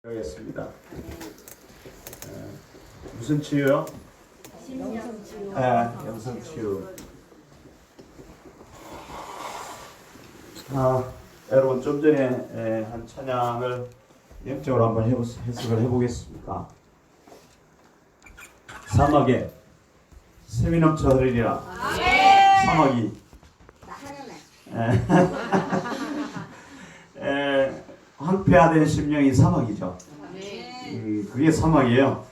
하겠습니다. 무슨 치유요? 영성치유. 영성치유. 여러분 좀 전에 한 찬양을 영적으로 한번 해석을 해보겠습니다. 사막에 샘이 넘쳐 흐르리라. 사막이 황폐화된 심령이 사막이죠. 그게 사막이에요.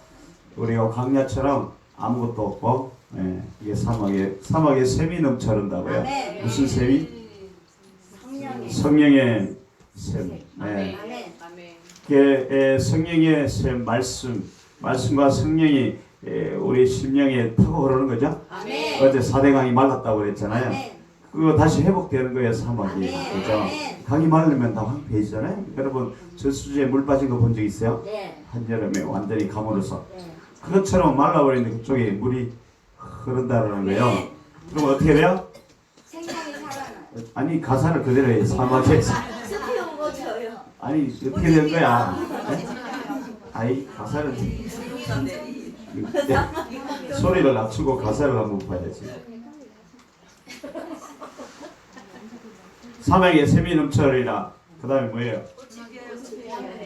우리가 광야처럼 아무것도 없고, 이게 사막에 샘이 넘쳐 흐른다고요. 무슨 샘이? 성령의 샘. 그게 성령의 샘, 말씀과 성령이 우리 심령에 타고 흐르는 거죠. 어제 사대강이 말랐다고 그랬잖아요. 그거 다시 회복되는 거예요, 사막이. 그죠? 강이 마르면 다 황폐해지잖아요. 여러분, 저수지에 물 빠진 거 본 적 있어요? 한여름에 완전히 가물어서. 그것처럼 말라버리는데 그쪽에 물이 흐른다는 거예요. 그럼 어떻게 돼요? 생명이 살아나요. 아니, 가사를 그대로 해요, 사막에서. 숲이 온 것처럼. 아니, 어떻게 된 거야? 아이, 가사를. 소리를 낮추고 가사를 한번 봐야지. 사막에 샘이 넘쳐리라. 그 다음에 뭐예요?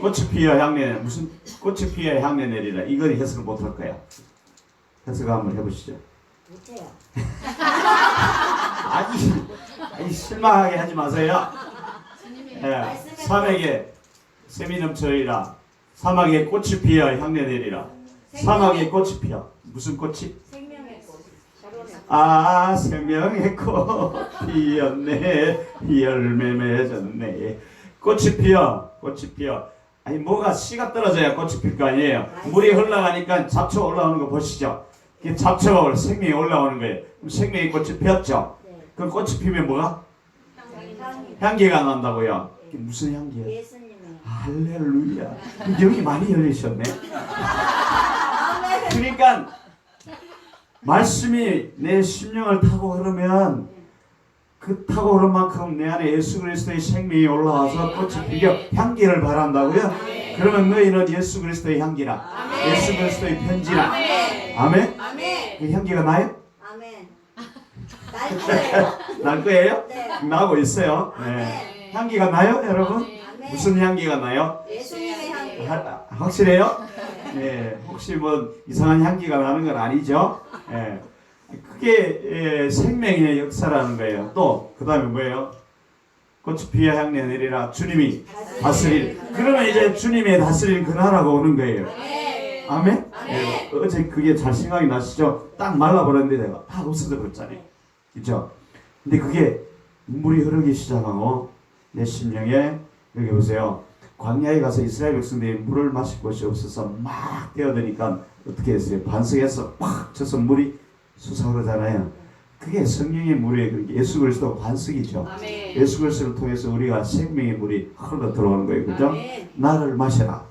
꽃이 피어 향내. 무슨 꽃이 피어 향내 내리라. 이건 해석을 못할 거야. 해석 한번 해보시죠. 못해요. 아니 실망하게 하지 마세요. 사막에 샘이 넘쳐리라. 사막에 꽃이 피어 향내 내리라. 사막에 꽃이 피어. 무슨 꽃이? 생명의 꽃. 생명의 꽃 피었네. 열매 맺었네. 꽃이 피어. 아니 뭐가 씨가 떨어져야 꽃이 필 거 아니에요. 물이 흘러가니까 잡초 올라오는 거 보시죠. 잡초가 생명이 올라오는 거예요. 그럼 생명의 꽃이 피었죠. 그럼 꽃이 피면 뭐가? 향기가 난다고요. 무슨 향기예요? 예수님의. 할렐루야. 여기 많이 열리셨네. 그러니까 말씀이 내 심령을 타고 흐르면 그 타고 흐른 만큼 내 안에 예수 그리스도의 생명이 올라와서 꽃이 피겨 향기를 바란다고요. 그러면 너희는 예수 그리스도의 향기라. 예수 그리스도의 편지라. 아멘. 그 향기가 나요? 아멘. 날 거예요. 날 거예요? 네. 나고 있어요. 네. 향기가 나요, 여러분? 아멘. 무슨 향기가 나요? 예수님의 향기. 확실해요? 네. 혹시 뭐 이상한 향기가 나는 건 아니죠? 네. 그게 생명의 역사라는 거예요. 또 그 다음에 뭐예요? 꽃이 피어 향내 내리라. 주님이 다스릴. 그러면 이제 주님의 다스릴 그 나라가 오는 거예요. 아멘? 네. 어제 그게 잘 생각이 나시죠? 딱 말라버렸는데 내가 다 없어져 버렸잖아요. 그죠? 근데 그게 물이 흐르기 시작하고 내 심령에 여기 보세요. 광야에 가서 이스라엘 백성들이 물을 마실 곳이 없어서 막 뛰어드니까 어떻게 했어요? 반석에서 팍 쳐서 물이 솟아오르잖아요. 그게 성령의 물이에요. 예수 그리스도 반석이죠. 예수 그리스도를 통해서 우리가 생명의 물이 흘러 들어오는 거예요. 그죠? 나를 마셔라.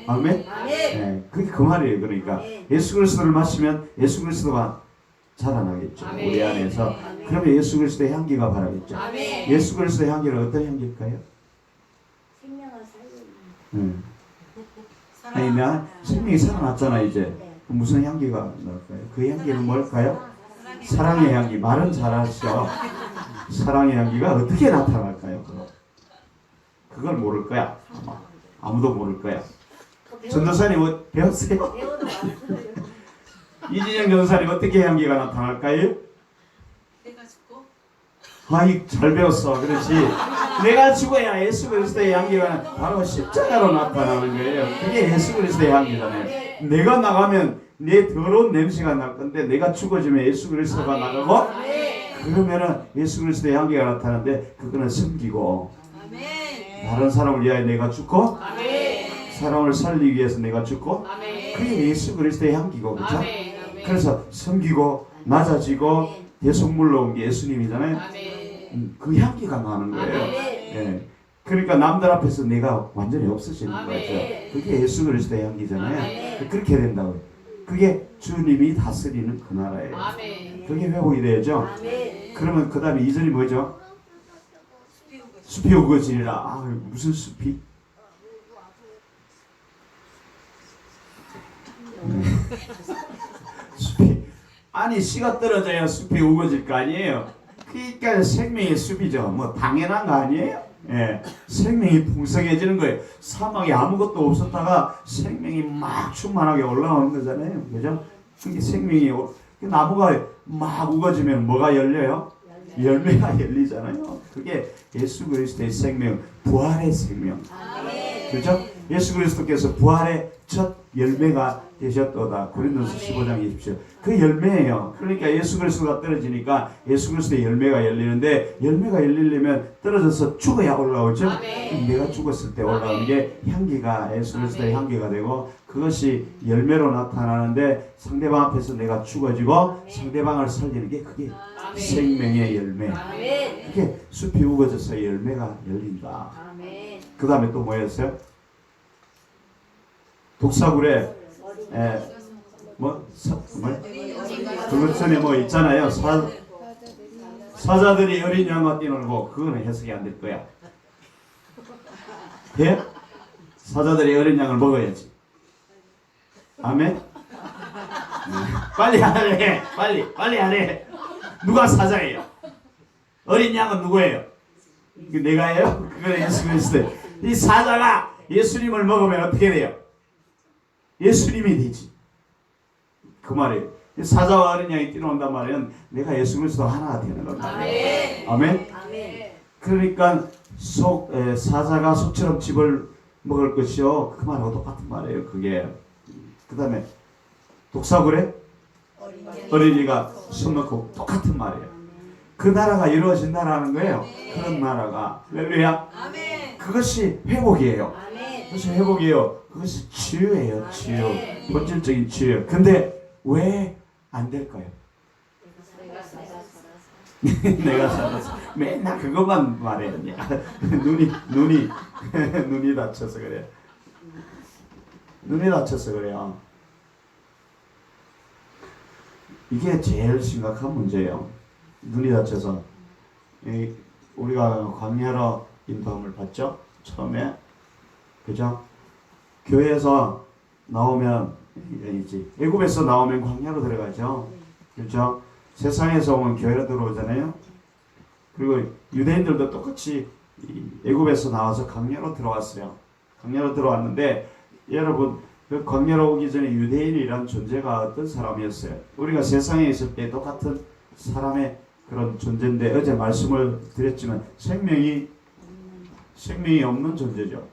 아멘? 네, 그게 그 말이에요. 그러니까 예수 그리스도를 마시면 예수 그리스도가 자라나겠죠. 우리 안에서. 그러면 예수 그리스도의 향기가 바라겠죠. 예수 그리스도의 향기는 어떤 향기일까요? 생명을 살리는. 아니 나 생명이 살아났잖아 이제. 무슨 향기가 날까요? 그 향기는 뭘까요? 사랑의 향기. 말은 잘하시죠. 사랑의 향기가 어떻게 나타날까요? 그걸 모를 거야. 아무도 모를 거야. 전도사님 뭐 배웠어요? 배우러 왔어요. 이진영 전도사님 어떻게 향기가 나타날까요? 내가 죽고 아이 잘 배웠어. 그렇지. 내가 죽어야 예수 그리스도의 향기가 바로 십자가로 나타나는 거예요. 그게 예수 그리스도의 향기잖아요. 내가 나가면 내 더러운 냄새가 날 건데 내가 죽어지면 예수 그리스도가 나가고 그러면은 예수 그리스도의 향기가 나타나는데 그거는 섬기고 다른 사람을 위하여 내가 죽고 사람을 살리기 위해서 내가 죽고 그게 예수 그리스도의 향기고 그렇죠? 그래서 섬기고 낮아지고 대속물로 온 게 예수님이잖아요. 그 향기가 나는 거예요. 예. 그러니까 남들 앞에서 내가 완전히 없어지는 거죠. 그게 예수 그리스도의 향기잖아요. 그렇게 된다고요. 그게 주님이 다스리는 그 나라예요. 그게 회복이 되죠. 그러면 그 다음에 2절이 뭐죠? 숲이 우거지리라. 무슨 숲이? 숲이 아니 씨가 떨어져야 숲이 우거질 거 아니에요. 그러니까 생명의 숲이죠. 뭐 당연한 거 아니에요? 예, 생명이 풍성해지는 거예요. 사막에 아무것도 없었다가 생명이 막 충만하게 올라오는 거잖아요. 그죠? 그게 생명이 나무가 막 우거지면 뭐가 열려요? 열매가 열리잖아요. 그게 예수 그리스도의 생명, 부활의 생명. 그죠? 예수 그리스도께서 부활의 첫 열매가 되셨도다. 고린도서 15장 20절. 그 열매예요. 그러니까 예수 그리스도가 떨어지니까 예수 그리스도의 열매가 열리는데, 열매가 열리려면 떨어져서 죽어야 올라오죠. 내가 죽었을 때 올라오는 게 향기가 예수 그리스도의 향기가 되고, 그것이 열매로 나타나는데, 상대방 앞에서 내가 죽어지고 상대방을 살리는 게 그게 생명의 열매. 그게 숲이 우거져서 열매가 열린다. 그 다음에 또 뭐였어요? 독사굴에 그것 전에 뭐 있잖아요. 사자들이 어린 양과 뛰놀고, 그거는 해석이 안 될 거야. 예? 사자들이 어린 양을 먹어야지. 아멘. 빨리 하래. 빨리 하래. 누가 사자예요? 어린 양은 누구예요? 내가예요? 그거는 예수 그리스도. 이 사자가 예수님을 먹으면 어떻게 돼요? 예수님이 되지. 그 말이에요. 사자와 어린 양이 뛰어온단 말은 내가 예수 그리스도 하나가 되는 겁니다. 아멘. 그러니까 사자가 속처럼 집을 먹을 것이요. 그 말하고 똑같은 말이에요. 그게. 그 다음에 독사굴에 어린이가 손 넣고 똑같은 말이에요. 그 나라가 이루어진다라는 거예요. 그런 나라가. 할렐루야. 그것이 회복이에요. 그것이 회복이에요. 그것이 치유예요. 치유. 본질적인 치유. 근데 왜 안 될까요? 내가 살아서 맨날 그것만 말해요. 눈이 다쳐서 그래. 눈이 다쳐서 그래요. 이게 제일 심각한 문제예요. 눈이 다쳐서. 우리가 광야로 인도함을 받죠? 처음에. 그죠? 교회에서 나오면, 애굽에서 나오면 광야로 들어가죠. 그렇죠? 세상에서 오면 교회로 들어오잖아요. 그리고 유대인들도 똑같이 애굽에서 나와서 광야로 들어왔어요. 광야로 들어왔는데, 여러분, 그 광야로 오기 전에 유대인이란 존재가 어떤 사람이었어요? 우리가 세상에 있을 때 똑같은 사람의 그런 존재인데, 어제 말씀을 드렸지만 생명이 없는 존재죠.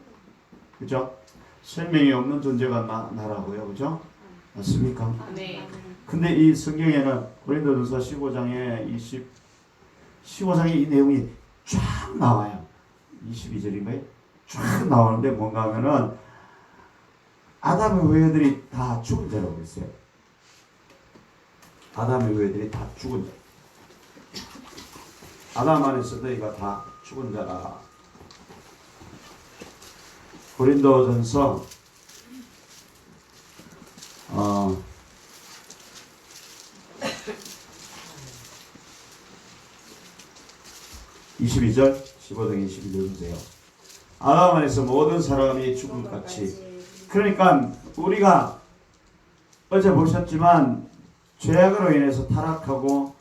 그죠? 생명이 없는 존재가 나라고요. 그죠? 맞습니까? 네. 근데 이 성경에는 고린도전서 15장에 이 내용이 쫙 나와요. 22절인가요? 쫙 나오는데 뭔가 하면은 아담의 후예들이 다 죽은 자라고 했어요. 아담의 후예들이 다 죽은 자. 아담 안에서 너희가 다 죽은 자라. 고린도전서 22절 15장 22절 보세요. 아담 안에서 모든 사람이 죽은 같이. 그러니까 우리가 어제 보셨지만 죄악으로 인해서 타락하고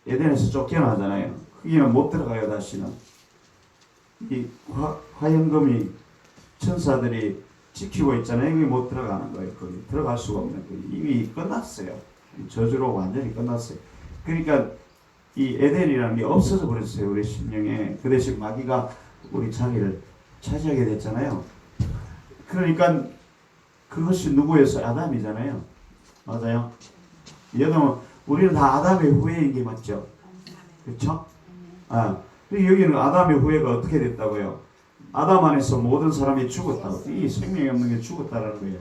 에덴에서 쫓겨나잖아요. 거기는 못 들어가요. 다시는. 이 화영금이 천사들이 지키고 있잖아요. 여기 못 들어가는 거예요. 거기 들어갈 수가 없는 거예요. 이미 끝났어요. 저주로 완전히 끝났어요. 그러니까 이 에덴이라는 게 없어져 버렸어요. 우리 심령에. 그 대신 마귀가 우리 자리를 차지하게 됐잖아요. 그러니까 그것이 누구였어요? 아담이잖아요. 맞아요. 여러분, 우리는 다 아담의 후예인 게 맞죠? 그렇죠? 그리고 여기는 아담의 후예가 어떻게 됐다고요? 아담 안에서 모든 사람이 죽었다고. 이 생명이 없는 게 죽었다라는 거예요.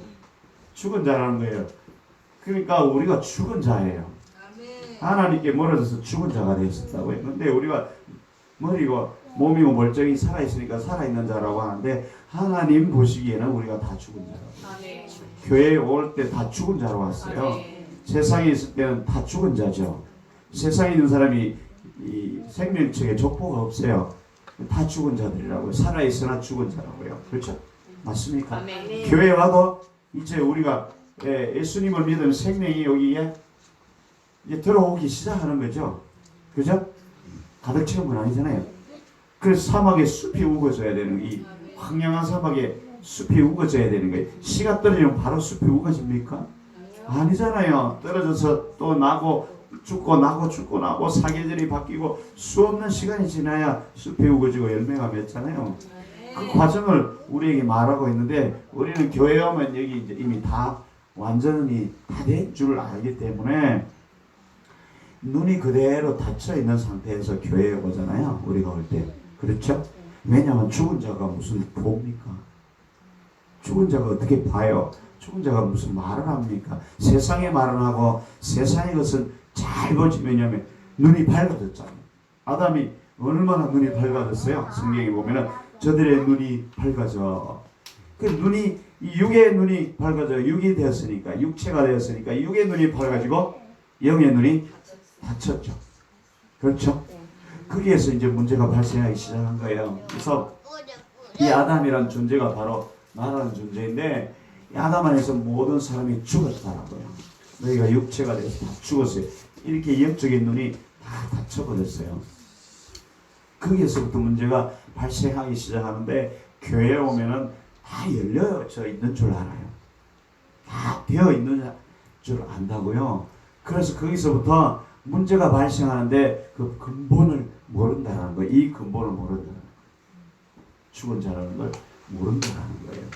죽은 자라는 거예요. 그러니까 우리가 죽은 자예요. 하나님께 멀어져서 죽은 자가 되었다고요. 근데 우리가 머리고 몸이고 멀쩡히 살아있으니까 살아있는 자라고 하는데, 하나님 보시기에는 우리가 다 죽은 자라고. 교회에 올 때 다 죽은 자로 왔어요. 세상에 있을 때는 다 죽은 자죠. 세상에 있는 사람이 이 생명책에 족보가 없어요. 다 죽은 자들이라고요. 살아있으나 죽은 자라고요. 그렇죠? 맞습니까? 교회에 와도 이제 우리가 예수님을 믿으면 생명이 여기에 이제 들어오기 시작하는 거죠. 그죠? 가득 채운 건 아니잖아요. 그래서 사막에 숲이 우거져야 되는 이 황량한 사막에 숲이 우거져야 되는 거예요. 씨가 떨어지면 바로 숲이 우거집니까? 아니잖아요. 떨어져서 또 나고 죽고 나고 죽고 나고 사계절이 바뀌고 수없는 시간이 지나야 숲이 우거지고 열매가 맺잖아요. 그 과정을 우리에게 말하고 있는데 우리는 교회에 오면 여기 이제 이미 다 완전히 다 된 줄 알기 때문에 눈이 그대로 닫혀 있는 상태에서 교회에 오잖아요. 우리가 올 때. 그렇죠? 왜냐하면 죽은 자가 무슨 봅니까? 죽은 자가 어떻게 봐요? 죽은 자가 무슨 말을 합니까? 세상의 말을 하고 세상의 것은 잘 보지. 왜냐하면 눈이 밝아졌잖아요. 아담이 얼마나 눈이 밝아졌어요? 성경에 보면은 저들의 눈이 밝아져. 그 눈이 육의 눈이 밝아져. 육이 되었으니까 육체가 되었으니까 육의 눈이 밝아지고 영의 눈이 닫혔죠. 그렇죠? 거기에서 이제 문제가 발생하기 시작한 거예요. 그래서 이 아담이란 존재가 바로 나라는 존재인데 이 아담 안에서 모든 사람이 죽었다라고요. 너희가 육체가 돼서 다 죽었어요. 이렇게 영적인 눈이 다 닫혀버렸어요. 거기에서부터 문제가 발생하기 시작하는데 교회에 오면은 다 열려져 있는 줄 알아요. 다 되어 있는 줄 안다고요. 그래서 거기서부터 문제가 발생하는데 그 근본을 모른다는 거예요. 이 근본을 모른다는 거예요. 죽은 자라는 걸 모른다는 거예요.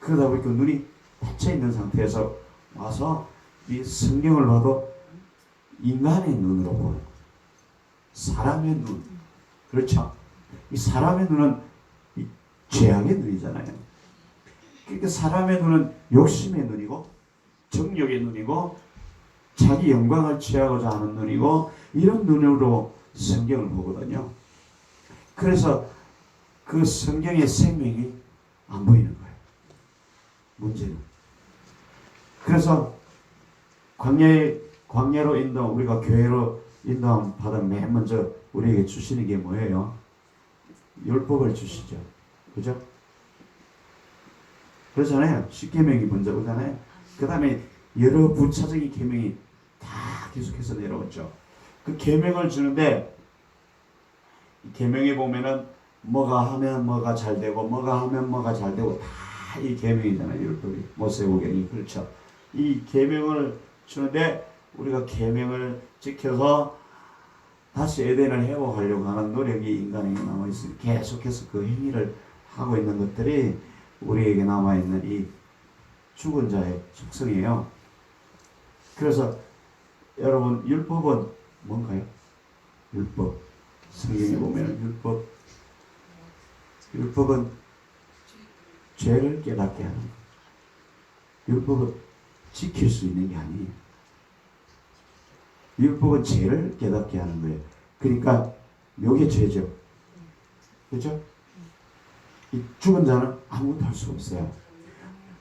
그러다 보니까 눈이 닫혀 있는 상태에서 와서 이 성경을 봐도 인간의 눈으로 보는 사람의 눈. 그렇죠? 이 사람의 눈은 이 죄악의 눈이잖아요. 그러니까 사람의 눈은 욕심의 눈이고 정욕의 눈이고 자기 영광을 취하고자 하는 눈이고 이런 눈으로 성경을 보거든요. 그래서 그 성경의 생명이 안 보이는 거예요. 문제는. 그래서 광야로 인도 우리가 교회로 인도함 받아 맨 먼저 우리에게 주시는 게 뭐예요? 율법을 주시죠. 그죠? 그렇잖아요. 십계명이 먼저 오잖아요. 그 다음에 여러 부차적인 계명이 다 계속해서 내려오죠. 그 계명을 주는데 계명에 보면은 뭐가 하면 뭐가 잘 되고 뭐가 하면 뭐가 잘 되고 다 이 계명이잖아요. 율법이 모세오경이. 그렇죠. 이 계명을 주는데 우리가 계명을 지켜서 다시 에덴을 회복하려고 하는 노력이 인간에게 남아있으니 계속해서 그 행위를 하고 있는 것들이 우리에게 남아있는 이 죽은 자의 속성이에요. 그래서 여러분 율법은 뭔가요? 율법. 성경에 보면 율법은 죄를 깨닫게 하는 것. 율법은 지킬 수 있는 게 아니에요. 율법은 죄를 깨닫게 하는 거예요. 그러니까 이게 죄죠. 그렇죠? 이 죽은 자는 아무것도 할 수 없어요.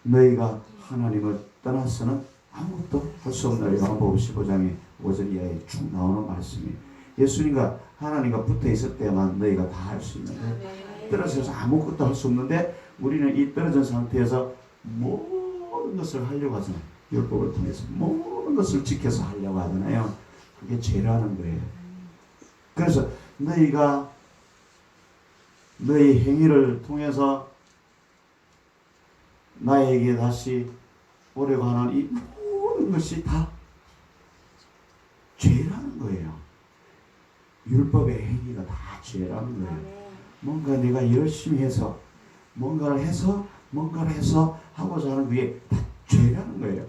너희가 하나님을 떠나서는 아무것도 할 수 없는 요한복음 15장에 5절 이하에 쭉 나오는 말씀이에요. 예수님과 하나님과 붙어 있을 때만 너희가 다 할 수 있는데 떨어져서 아무것도 할 수 없는데 우리는 이 떨어진 상태에서 모든 것을 하려고 하잖아요. 율법을 통해서 모든 것을 지켜서 하려고 하잖아요. 그게 죄라는 거예요. 그래서 너희가 너희 행위를 통해서 나에게 다시 오려고 하는 이 모든 것이 다 죄라는 거예요. 율법의 행위가 다 죄라는 거예요. 뭔가 내가 열심히 해서 뭔가를 해서 하고자 하는 그게 다 죄라는 거예요.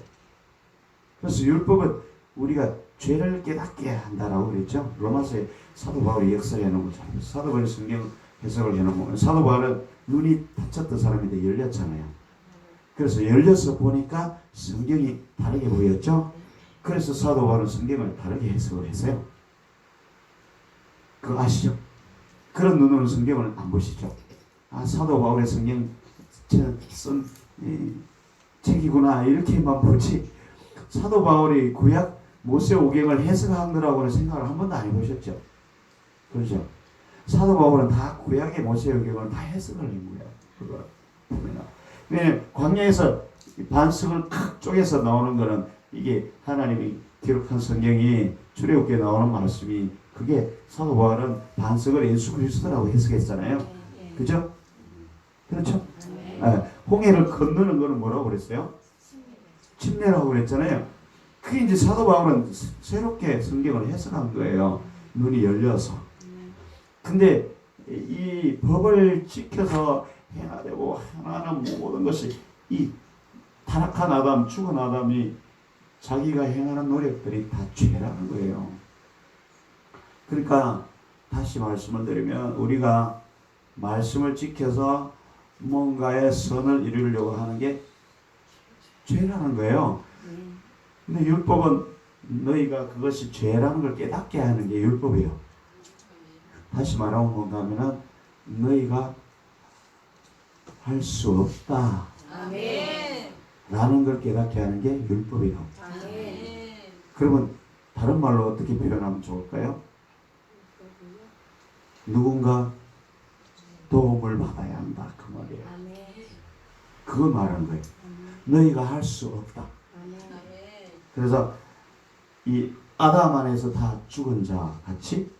그래서 율법은 우리가 죄를 깨닫게 한다라고 그랬죠. 로마서에 사도 바울이 역설해 놓은 거 잘 봤어요. 사도 바울이 성경 해석을 해놓으면 사도 바울은 눈이 닫혔던 사람인데 열렸잖아요. 그래서 열려서 보니까 성경이 다르게 보였죠. 그래서 사도 바울은 성경을 다르게 해석을 했어요. 그거 아시죠? 그런 눈으로 성경을 안 보시죠. 아, 사도 바울의 성경 쓴 책이구나 이렇게만 보지 사도 바울이 구약 모세오경을 해석한 거라고는 생각을 한 번도 안 해보셨죠. 그렇죠. 사도 바울은 다 구약의 모세오경을 다 해석을 한 거예요. 그거 보면 왜냐면 광야에서 이 반석을 탁 쪼개서 나오는 거는 이게 하나님이 기록한 성경이 출애굽기에 나오는 말씀이 그게 사도 바울은 반석을 예수 그리스도라고 해석했잖아요. 그죠? 그렇죠? 홍해를 건너는 거는 뭐라고 그랬어요? 침례라고 그랬잖아요. 그게 이제 사도 바울은 새롭게 성경을 해석한 거예요. 눈이 열려서. 근데 이 법을 지켜서 해야 되고 하나는 모든 것이 이 타락한 아담, 죽은 아담이 자기가 행하는 노력들이 다 죄라는 거예요. 그러니까 다시 말씀을 드리면 우리가 말씀을 지켜서 뭔가의 선을 이루려고 하는 게 죄라는 거예요. 근데 율법은 너희가 그것이 죄라는 걸 깨닫게 하는 게 율법이에요. 다시 말하면 뭔가 하면은 너희가 할 수 없다 라는 걸 깨닫게 하는 게 율법이에요. 그러면 다른 말로 어떻게 표현하면 좋을까요? 누군가 도움을 받아야 한다 그 말이에요. 그걸 말하는 거예요. 너희가 할 수 없다. 그래서 이 아담 안에서 다 죽은 자 같이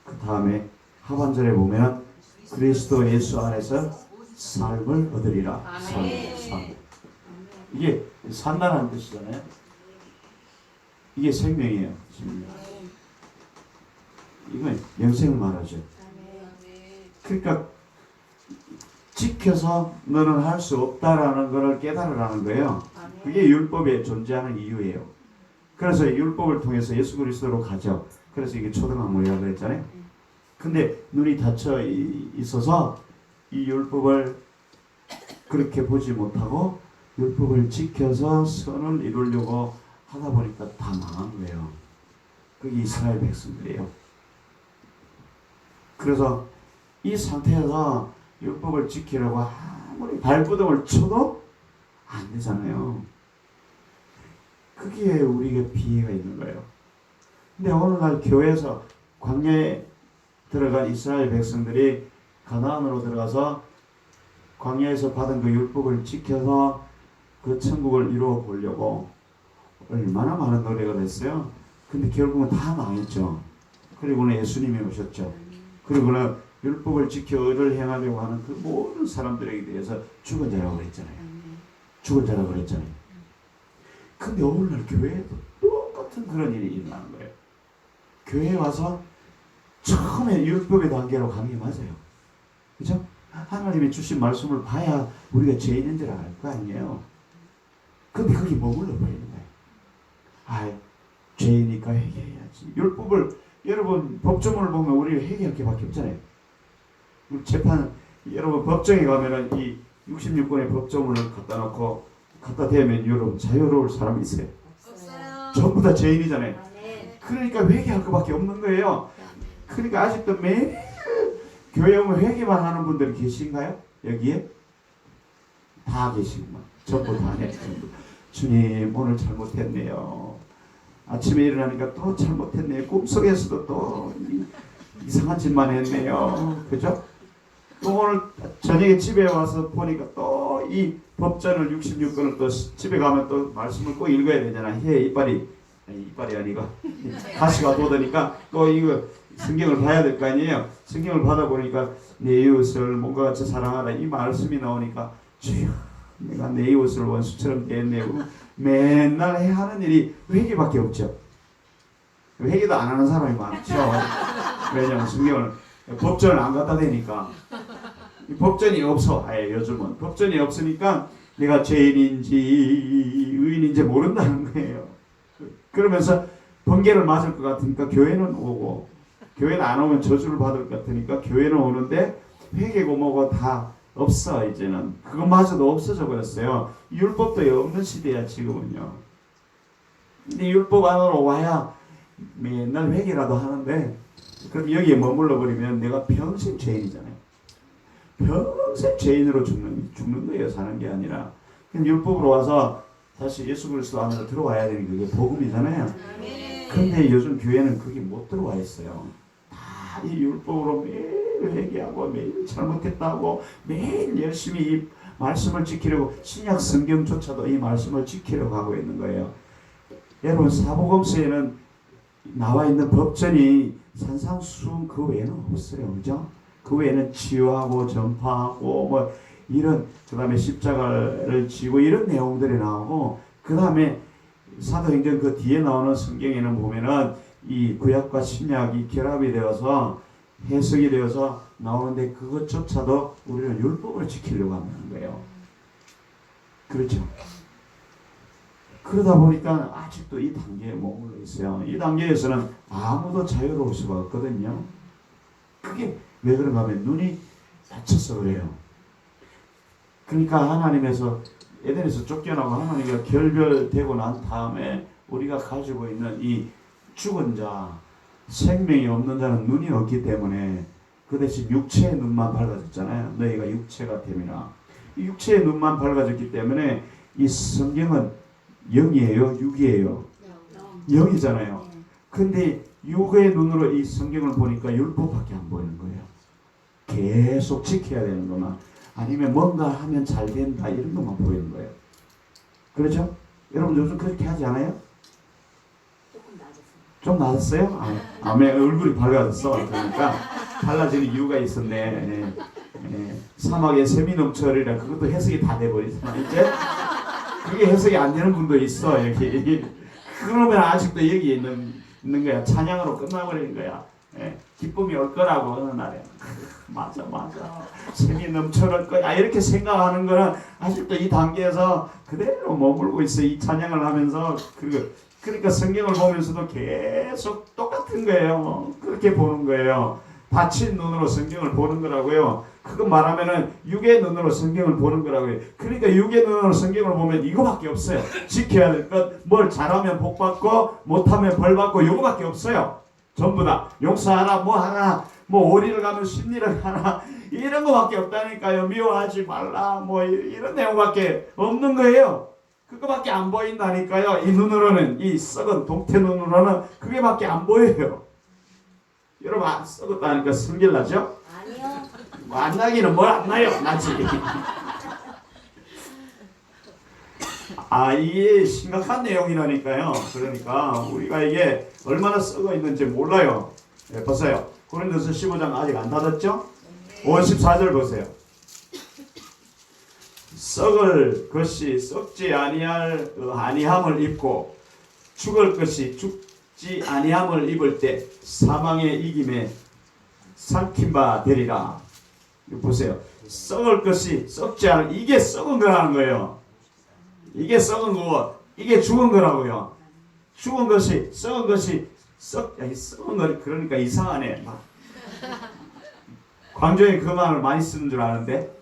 그 다음에 하반절에 보면 그리스도 예수 안에서 삶을 얻으리라. 삶. 이게 산다는 뜻이잖아요. 이게 생명이에요. 이건 영생을 말하죠. 그러니까 지켜서 너는 할 수 없다라는 것을 깨달으라는 거예요. 그게 율법에 존재하는 이유예요. 그래서 율법을 통해서 예수 그리스도로 가죠. 그래서 이게 초등학문이라고 그랬잖아요. 근데 눈이 닫혀 있어서 이 율법을 그렇게 보지 못하고 율법을 지켜서 선을 이루려고 하다 보니까 다 망한 거예요. 그게 이스라엘 백성들이에요. 그래서 이 상태에서 율법을 지키려고 아무리 발버둥을 쳐도 안 되잖아요. 그게 우리에게 피해가 있는 거예요. 근데 오늘날 교회에서 광야에 들어간 이스라엘 백성들이 가나안으로 들어가서 광야에서 받은 그 율법을 지켜서 그 천국을 이루어 보려고 얼마나 많은 노력을 했어요. 근데 결국은 다 망했죠. 그리고는 예수님이 오셨죠. 그리고는 율법을 지켜 의를 행하려고 하는 그 모든 사람들에게 대해서 죽은 자라고 그랬잖아요. 죽은 자라고 그랬잖아요. 근데 오늘날 교회에도 똑같은 그런 일이 일어나는 거예요. 교회에 와서 처음에 율법의 단계로 가는 게 맞아요. 그죠? 하나님이 주신 말씀을 봐야 우리가 죄인인 줄 알 거 아니에요. 근데 거기 머물러 버리는 거예요. 아, 죄이니까 회개해야지. 율법을 여러분 법조문을 보면 우리가 회개할 게밖에 없잖아요. 재판 여러분 법정에 가면은 이 66권의 법조문을 갖다 놓고 갖다 대면 여러분 자유로울 사람이 있어요? 없어요. 전부 다 죄인이잖아요. 그러니까 회개할 것밖에 없는 거예요. 그러니까 아직도 매일 교회 오면 회개만 하는 분들이 계신가요? 여기에? 다 계시구만. 전부 다 해. 주님 오늘 잘못했네요. 아침에 일어나니까 또 잘못했네요. 꿈속에서도 또 이상한 짓만 했네요. 그죠? 또 오늘 저녁에 집에 와서 보니까 또 이 법전을 66권을 또 집에 가면 또 말씀을 꼭 읽어야 되잖아. 해 이빨이 아니고 가시가 돋으니까 또 이거 성경을 봐야 될 거 아니에요. 성경을 받아 보니까 내 이웃을 몸과 같이 사랑하라 이 말씀이 나오니까 주여 내가 내 이웃을 원수처럼 대했네요. 맨날 하는 일이 회개밖에 없죠. 회개도 안 하는 사람이 많죠. 왜냐하면 성경을 법전을 안 갖다 대니까 법전이 없어. 요즘은 법전이 없으니까 내가 죄인인지 의인인지 모른다는 거예요. 그러면서 번개를 맞을 것 같으니까 교회는 오고 교회는 안 오면 저주를 받을 것 같으니까 교회는 오는데 회개고 뭐고 다 없어. 이제는 그것마저도 없어져 버렸어요. 율법도 없는 시대야 지금은요. 근데 율법 안으로 와야 맨날 회개라도 하는데 그럼 여기에 머물러 버리면 내가 평생 죄인이잖아요. 평생 죄인으로 죽는 거예요. 사는 게 아니라. 율법으로 와서 다시 예수 그리스도 안으로 들어와야 되는 그게 복음이잖아요. 근데 요즘 교회는 그게 못 들어와 있어요. 다 이 율법으로 매일 회개하고 매일 잘못했다고 매일 열심히 말씀을 지키려고 신약 성경조차도 이 말씀을 지키려고 하고 있는 거예요. 여러분 사복음서에는 나와 있는 법전이 산상수훈 그 외에는 없어요. 그죠? 그 외에는 치유하고 전파하고 뭐 이런 그다음에 십자가를 지고 이런 내용들이 나오고 그다음에 사도행전 그 뒤에 나오는 성경에는 보면은 이 구약과 신약이 결합이 되어서 해석이 되어서 나오는데 그것조차도 우리는 율법을 지키려고 하는 거예요. 그렇죠? 그러다 보니까 아직도 이 단계에 머물러 있어요. 이 단계에서는 아무도 자유로울 수가 없거든요. 그게 왜 그런가 하면 눈이 다쳐서 그래요. 그러니까 하나님에서 에덴에서 쫓겨나고 하나님과 결별되고 난 다음에 우리가 가지고 있는 이 죽은 자, 생명이 없는 자는 눈이 없기 때문에 그 대신 육체의 눈만 밝아졌잖아요. 너희가 육체가 됨이라. 이 육체의 눈만 밝아졌기 때문에 이 성경은 영이에요, 육이에요. 영이잖아요. 근데 육의 눈으로 이 성경을 보니까 율법밖에 안 보이는 거예요. 계속 지켜야 되는 것만, 아니면 뭔가 하면 잘 된다 이런 것만 보이는 거예요. 그렇죠? 여러분 요즘 그렇게 하지 않아요? 좀 나았어요? 아멘. 얼굴이 밝아졌어. 그러니까 달라지는 이유가 있었네. 사막에 샘이 넘쳐리라. 그것도 해석이 다 돼버리잖아. 이제 그게 해석이 안 되는 분도 있어. 여기. 그러면 아직도 여기 있는 거야. 찬양으로 끝나버리는 거야. 기쁨이 올 거라고 어느 날에. 맞아. 샘이 넘쳐날 거야. 이렇게 생각하는 거는 아직도 이 단계에서 그대로 머물고 있어. 이 찬양을 하면서 그러니까 성경을 보면서도 계속 똑같은 거예요. 그렇게 보는 거예요. 다친 눈으로 성경을 보는 거라고요. 그거 말하면은 육의 눈으로 성경을 보는 거라고요. 그러니까 육의 눈으로 성경을 보면 이거밖에 없어요. 지켜야 될 것, 뭘 잘하면 복 받고 못하면 벌 받고 이거밖에 없어요. 전부 다 용서하라, 뭐 하라, 뭐 오리를 가면 십리를 하라 이런 거밖에 없다니까요. 미워하지 말라, 뭐 이런 내용밖에 없는 거예요. 그거밖에 안 보인다니까요. 이 눈으로는, 이 썩은 동태 눈으로는 그게밖에 안 보여요. 여러분 썩었다니까 성질 나죠? 아니요. 뭐 안 나기는 뭘 안 나요? 나지. 이게 심각한 내용이라니까요. 그러니까 우리가 이게 얼마나 썩어 있는지 몰라요. 보세요. 고린도서 15장 아직 안 닫았죠? 54절 보세요. 썩을 것이 썩지 아니함을 입고 죽을 것이 죽지 아니함을 입을 때 사망의 이김에 삼킨 바 되리라. 보세요. 썩을 것이 썩지 않을, 이게 썩은 거라는 거예요. 이게 썩은 거고 이게 죽은 거라고요. 죽은 것이 썩은 것이 썩은 거 그러니까 이상하네. 광주에 그 말을 많이 쓰는 줄 아는데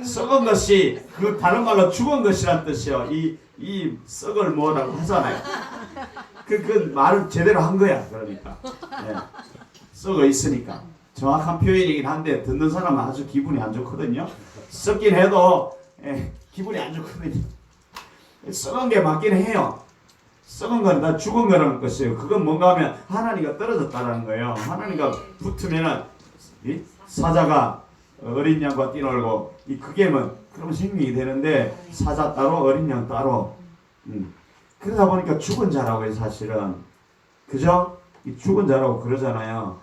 썩은 것이 그 다른 말로 죽은 것이란 뜻이요. 이 썩을 뭐라고 하잖아요. 그 말을 제대로 한 거야. 그러니까 썩어 있으니까 정확한 표현이긴 한데 듣는 사람은 아주 기분이 안 좋거든요. 썩긴 해도 기분이 안 좋거든요. 썩은 게 맞긴 해요. 썩은 건 다 죽은 거라는 것이에요. 그건 뭔가 하면 하나님과 떨어졌다라는 거예요. 하나님과 붙으면은 사자가 어린 양과 뛰놀고 그게 뭐 그러면 생명이 되는데 사자 따로 어린 양 따로 그러다 보니까 죽은 자라고 해요. 사실은 그죠? 이 죽은 자라고 그러잖아요.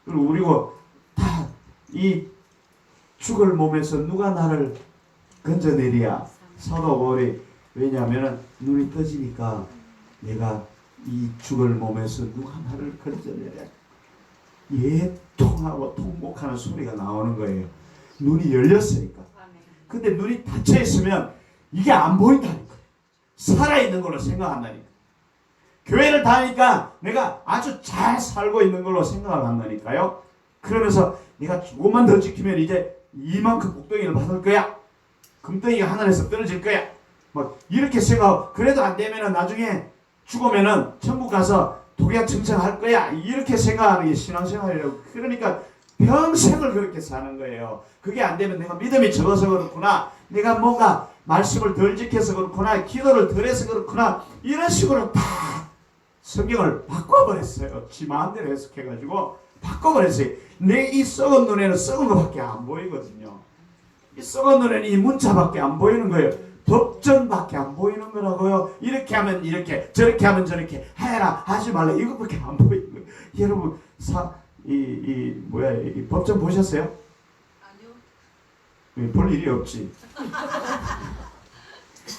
그리고 다 이 죽을 몸에서 누가 나를 건져내리야. 사도 바울이 왜냐하면 눈이 떠지니까 내가 이 죽을 몸에서 누가 나를 건져내랴. 예통하고 통곡하는 소리가 나오는 거예요. 눈이 열렸으니까. 근데 눈이 닫혀 있으면 이게 안 보인다니까. 살아있는 걸로 생각한다니까. 교회를 다니까 내가 아주 잘 살고 있는 걸로 생각을 한다니까요. 그러면서 내가 조금만 더 지키면 이제 이만큼 복덩이를 받을 거야. 금덩이가 하늘에서 떨어질 거야. 막 이렇게 생각하고 그래도 안 되면은 나중에 죽으면은 천국 가서 독약 증상할 거야. 이렇게 생각하는 게 신앙생활이라고. 그러니까 평생을 그렇게 사는 거예요. 그게 안 되면 내가 믿음이 적어서 그렇구나. 내가 뭔가 말씀을 덜 지켜서 그렇구나. 기도를 덜 해서 그렇구나. 이런 식으로 다 성경을 바꿔버렸어요. 지 마음대로 해석해가지고 바꿔버렸어요. 내 이 썩은 눈에는 썩은 것밖에 안 보이거든요. 이 썩은 눈에는 이 문자밖에 안 보이는 거예요. 법전밖에 안 보이는 거라고요. 이렇게 하면 이렇게, 저렇게 하면 저렇게, 해라 하지 말라 이것밖에 안 보이는 거예요. 여러분 이 법전 보셨어요? 아니요. 볼 일이 없지.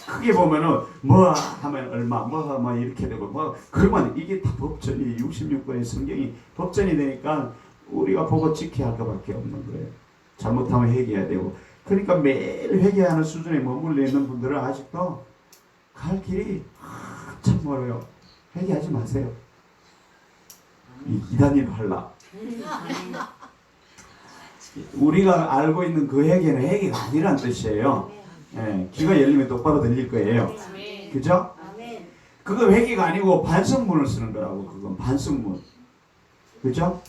크게 보면은 뭐 하면 얼마, 뭐 하면 이렇게 되고 뭐 그러면 이게 다 법전이 66권의 성경이 법전이 되니까 우리가 보고 지켜야 할 것밖에 없는 거예요. 잘못하면 회개해야 되고. 그러니까 매일 회개하는 수준에 머물러 있는 분들은 아직도 갈 길이 참 멀어요. 회개하지 마세요. 이단일 할라. 우리가 알고 있는 그 회개는 회개가 아니란 뜻이에요. 예, 귀가 열리면 똑바로 들릴 거예요. 그죠? 아멘. 그거 회개가 아니고 반성문을 쓰는 거라고. 그건 반성문. 그죠?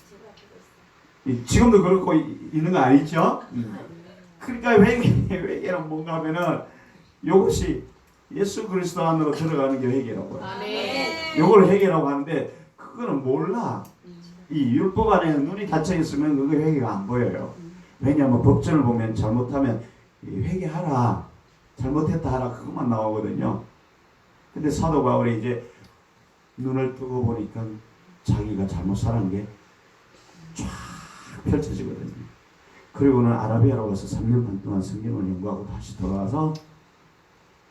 지금도 그렇고 있는 거 아니죠? 그러니까 회개는 뭔가 하면은 이것이 예수 그리스도 안으로 들어가는 게 회개라고요. 아멘. 요걸 회개라고 하는데 그거는 몰라. 이 율법 안에 눈이 닫혀 있으면 그게 회개가 안 보여요. 왜냐하면 법전을 보면 잘못하면 회개하라, 잘못했다 하라 그것만 나오거든요. 근데 사도 바울이 이제 눈을 뜨고 보니까 자기가 잘못 살은 게 쫙 펼쳐지거든요. 그리고는 아라비아로 가서 3년 반 동안 성경을 연구하고 다시 돌아와서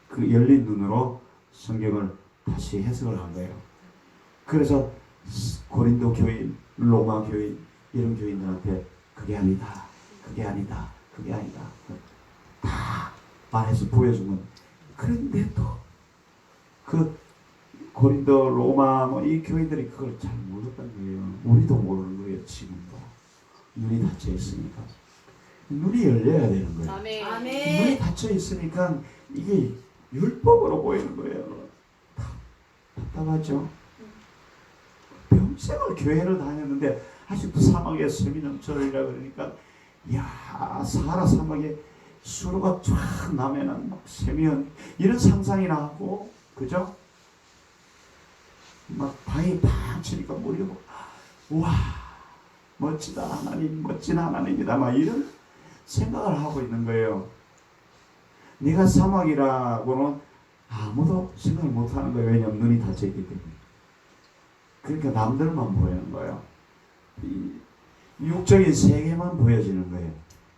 그 열린 눈으로 성경을 다시 해석을 한 거예요. 그래서 고린도 교인, 로마 교인 이런 교인들한테 그게 아니다, 그게 아니다, 그게 아니다 다 말해서 보여주면 그런데 또 그 고린도, 로마 뭐 이 교인들이 그걸 잘 몰랐다는 거예요. 우리도 모르는 거예요. 지금도 눈이 닫혀 있으니까 눈이 열려야 되는 거예요. 아멘. 눈이 닫혀 있으니까 이게 율법으로 보이는 거예요. 답답하죠. 평생을 교회를 다녔는데 아직도 사막에 샘이 넘쳐이라 그러니까 야 사하라 사막에 수로가 쫙 나면은 막 샘이 이런 상상이나 하고 그죠? 막 바위 팍 치니까 물이 막 우와 멋지다 하나님 멋진 하나님이다 막 이런 생각을 하고 있는 거예요. 네가 사막이라고는 아무도 생각을 못하는 거예요. 왜냐하면 눈이 닫혀 있기 때문에. 그러니까 남들만 보이는 거예요. 이 육적인 세계만 보여지는 거예요.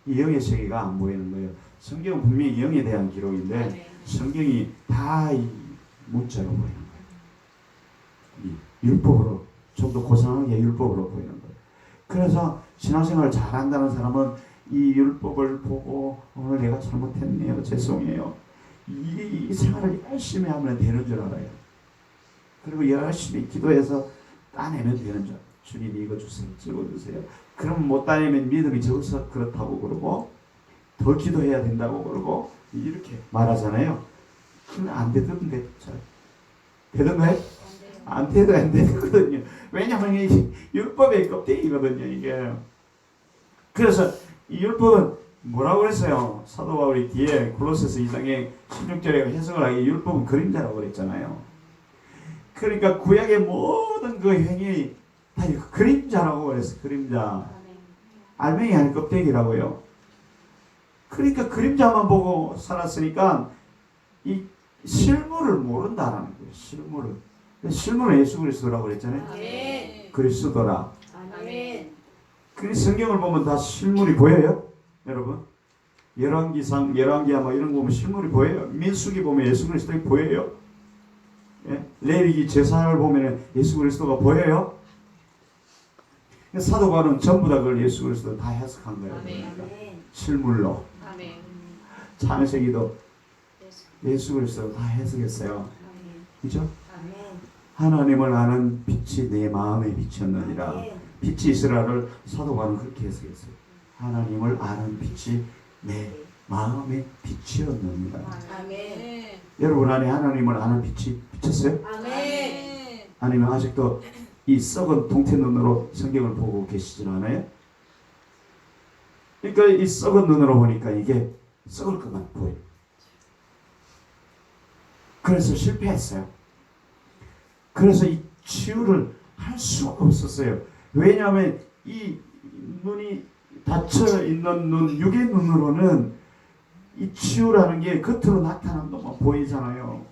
이 영의 세계가 안 보이는 거예요. 성경은 분명히 영에 대한 기록인데 성경이 다 이 문자로 보이는 거예요. 이 율법으로 좀 더 고상하게 율법으로 보이는 거예요. 그래서 신앙생활을 잘한다는 사람은 이 율법을 보고 오늘 내가 잘못했네요. 죄송해요. 이 생활을 열심히 하면 되는 줄 알아요. 그리고 열심히 기도해서 따내면 되는 줄. 주님 이거 주세요. 찍어주세요. 그럼 못 따내면 믿음이 적어서 그렇다고 그러고 더 기도해야 된다고 그러고 이렇게 말하잖아요. 그러면 안 되던데 잘 되던가요? 안 돼도 안 되거든요. 왜냐하면 이 율법의 껍데기거든요. 이게. 그래서 이 율법은 뭐라고 그랬어요? 사도 바울이 뒤에 골로새서 2장에 16절에 해석을 하기에 율법은 그림자라고 그랬잖아요. 그러니까 구약의 모든 그 행위 다 그림자라고 그랬어요. 그림자. 알맹이 아닌 껍데기라고요. 그러니까 그림자만 보고 살았으니까 이 실물을 모른다라는 거예요. 실물을. 실물은 예수 그리스도라고 그랬잖아요. 아멘. 그리스도라. 아멘. 그 성경을 보면 다 실물이 보여요, 여러분. 열왕기상, 열왕기야 뭐 이런 거 보면 실물이 보여요. 민수기 보면 예수 그리스도가 보여요. 예? 레위기 제사를 보면 예수 그리스도가 보여요. 사도 바울은 전부 다 그걸 예수 그리스도 다 해석한 거예요. 그러니까. 실물로. 아멘. 창세기도 예수 그리스도 다 해석했어요. 그죠? 아멘. 하나님을 아는 빛이 내 마음의 빛이었느니라. 아멘. 빛이 이스라엘을 사도 바울은 그렇게 해석했어요. 하나님을 아는 빛이 내 마음의 빛이었느니라. 아멘. 여러분 안에 하나님을 아는 빛이 비쳤어요? 아멘. 아니면 아직도 이 썩은 동태 눈으로 성경을 보고 계시진 않아요? 그러니까 이 썩은 눈으로 보니까 이게 썩을 것만 보여요. 그래서 실패했어요. 그래서 이 치유를 할 수가 없었어요. 왜냐하면 이 눈이 닫혀 있는 눈, 육의 눈으로는 이 치유라는 게 겉으로 나타난 것만 보이잖아요.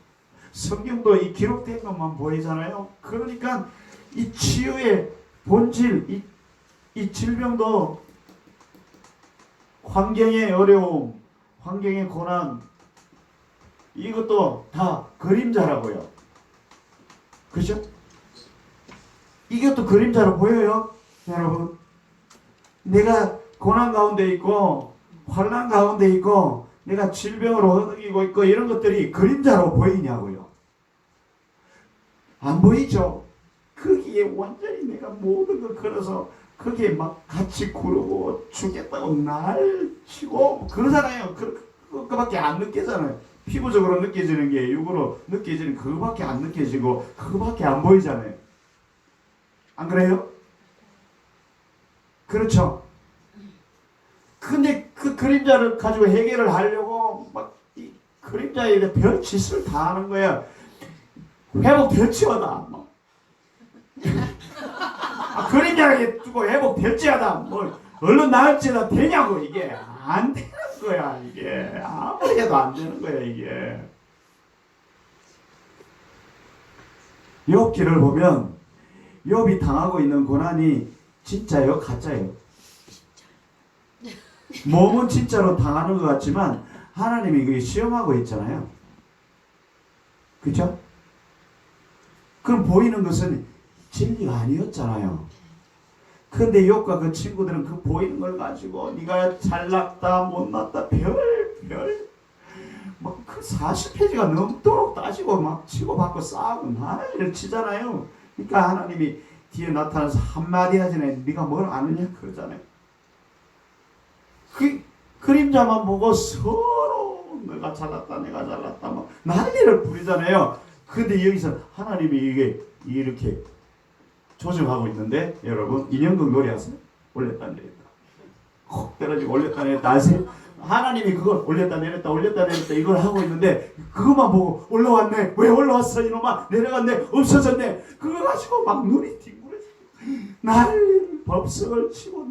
성경도 이 기록된 것만 보이잖아요. 그러니까 이 치유의 본질, 이 질병도 환경의 어려움, 환경의 고난, 이것도 다 그림자라고요. 그죠? 이것도 그림자로 보여요, 여러분. 내가 고난 가운데 있고 환난 가운데 있고 내가 질병으로 허덕이고 있고 이런 것들이 그림자로 보이냐고요. 안 보이죠? 거기에 완전히 내가 모든 걸 걸어서 거기에 막 같이 구르고 죽겠다고 날치고 그러잖아요. 그거밖에 안 느끼잖아요. 피부적으로 느껴지는 게 육으로 느껴지는 그거밖에 안 느껴지고 그거밖에 안 보이잖아요. 안 그래요? 그렇죠? 근데 그 그림자를 가지고 해결을 하려고 막 이 그림자에 대해 별짓을 다 하는 거야. 회복 될지어다. 뭐. 그림자에 두고 회복 될지어다. 뭐 얼른 나을지어다 되냐고. 이게 안 되는 거야. 이게 아무리 해도 안 되는 거야. 이게 욥기를 보면 욥이 당하고 있는 고난이 진짜예요, 가짜예요? 몸은 진짜로 당하는 것 같지만 하나님이 그게 시험하고 있잖아요. 그렇죠? 그럼 보이는 것은 진리가 아니었잖아요. 근데 욥과 그 친구들은 그 보이는 걸 가지고 네가 잘났다 못났다 별 막 그 40페이지가 넘도록 따지고 막 치고받고 싸우고 난리를 치잖아요. 그러니까 하나님이 뒤에 나타나서 한마디 하잖아요. 네가 뭘 아느냐 그러잖아요. 그 그림자만 보고 서로 내가 잘났다 내가 잘났다 막 난리를 부리잖아요. 근데 여기서 하나님이 이게 이렇게 조정하고 있는데 여러분 인형극 놀이 하세요? 올렸다 내렸다 콕 떨어지고 올렸다 내렸다 아세요? 하나님이 그걸 올렸다 내렸다 올렸다 내렸다 이걸 하고 있는데 그것만 보고 올라왔네 왜 올라왔어 이놈아 내려갔네 없어졌네 그거 가지고 막 눈이 뒹굴어지고 난리 법석을 치고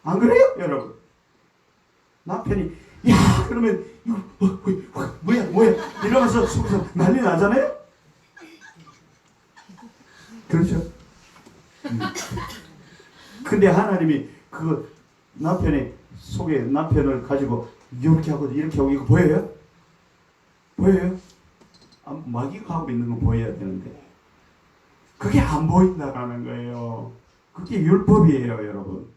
안 그래요 여러분? 남편이 야 그러면 이거 뭐야 이러면서 속에서 난리 나잖아요? 그렇죠? 근데 하나님이 그 남편의 속에 남편을 가지고 이렇게 하고 이거 보여요? 보여요? 마귀가 하고 있는 거 보여야 되는데 그게 안 보인다라는 거예요. 그게 율법이에요 여러분.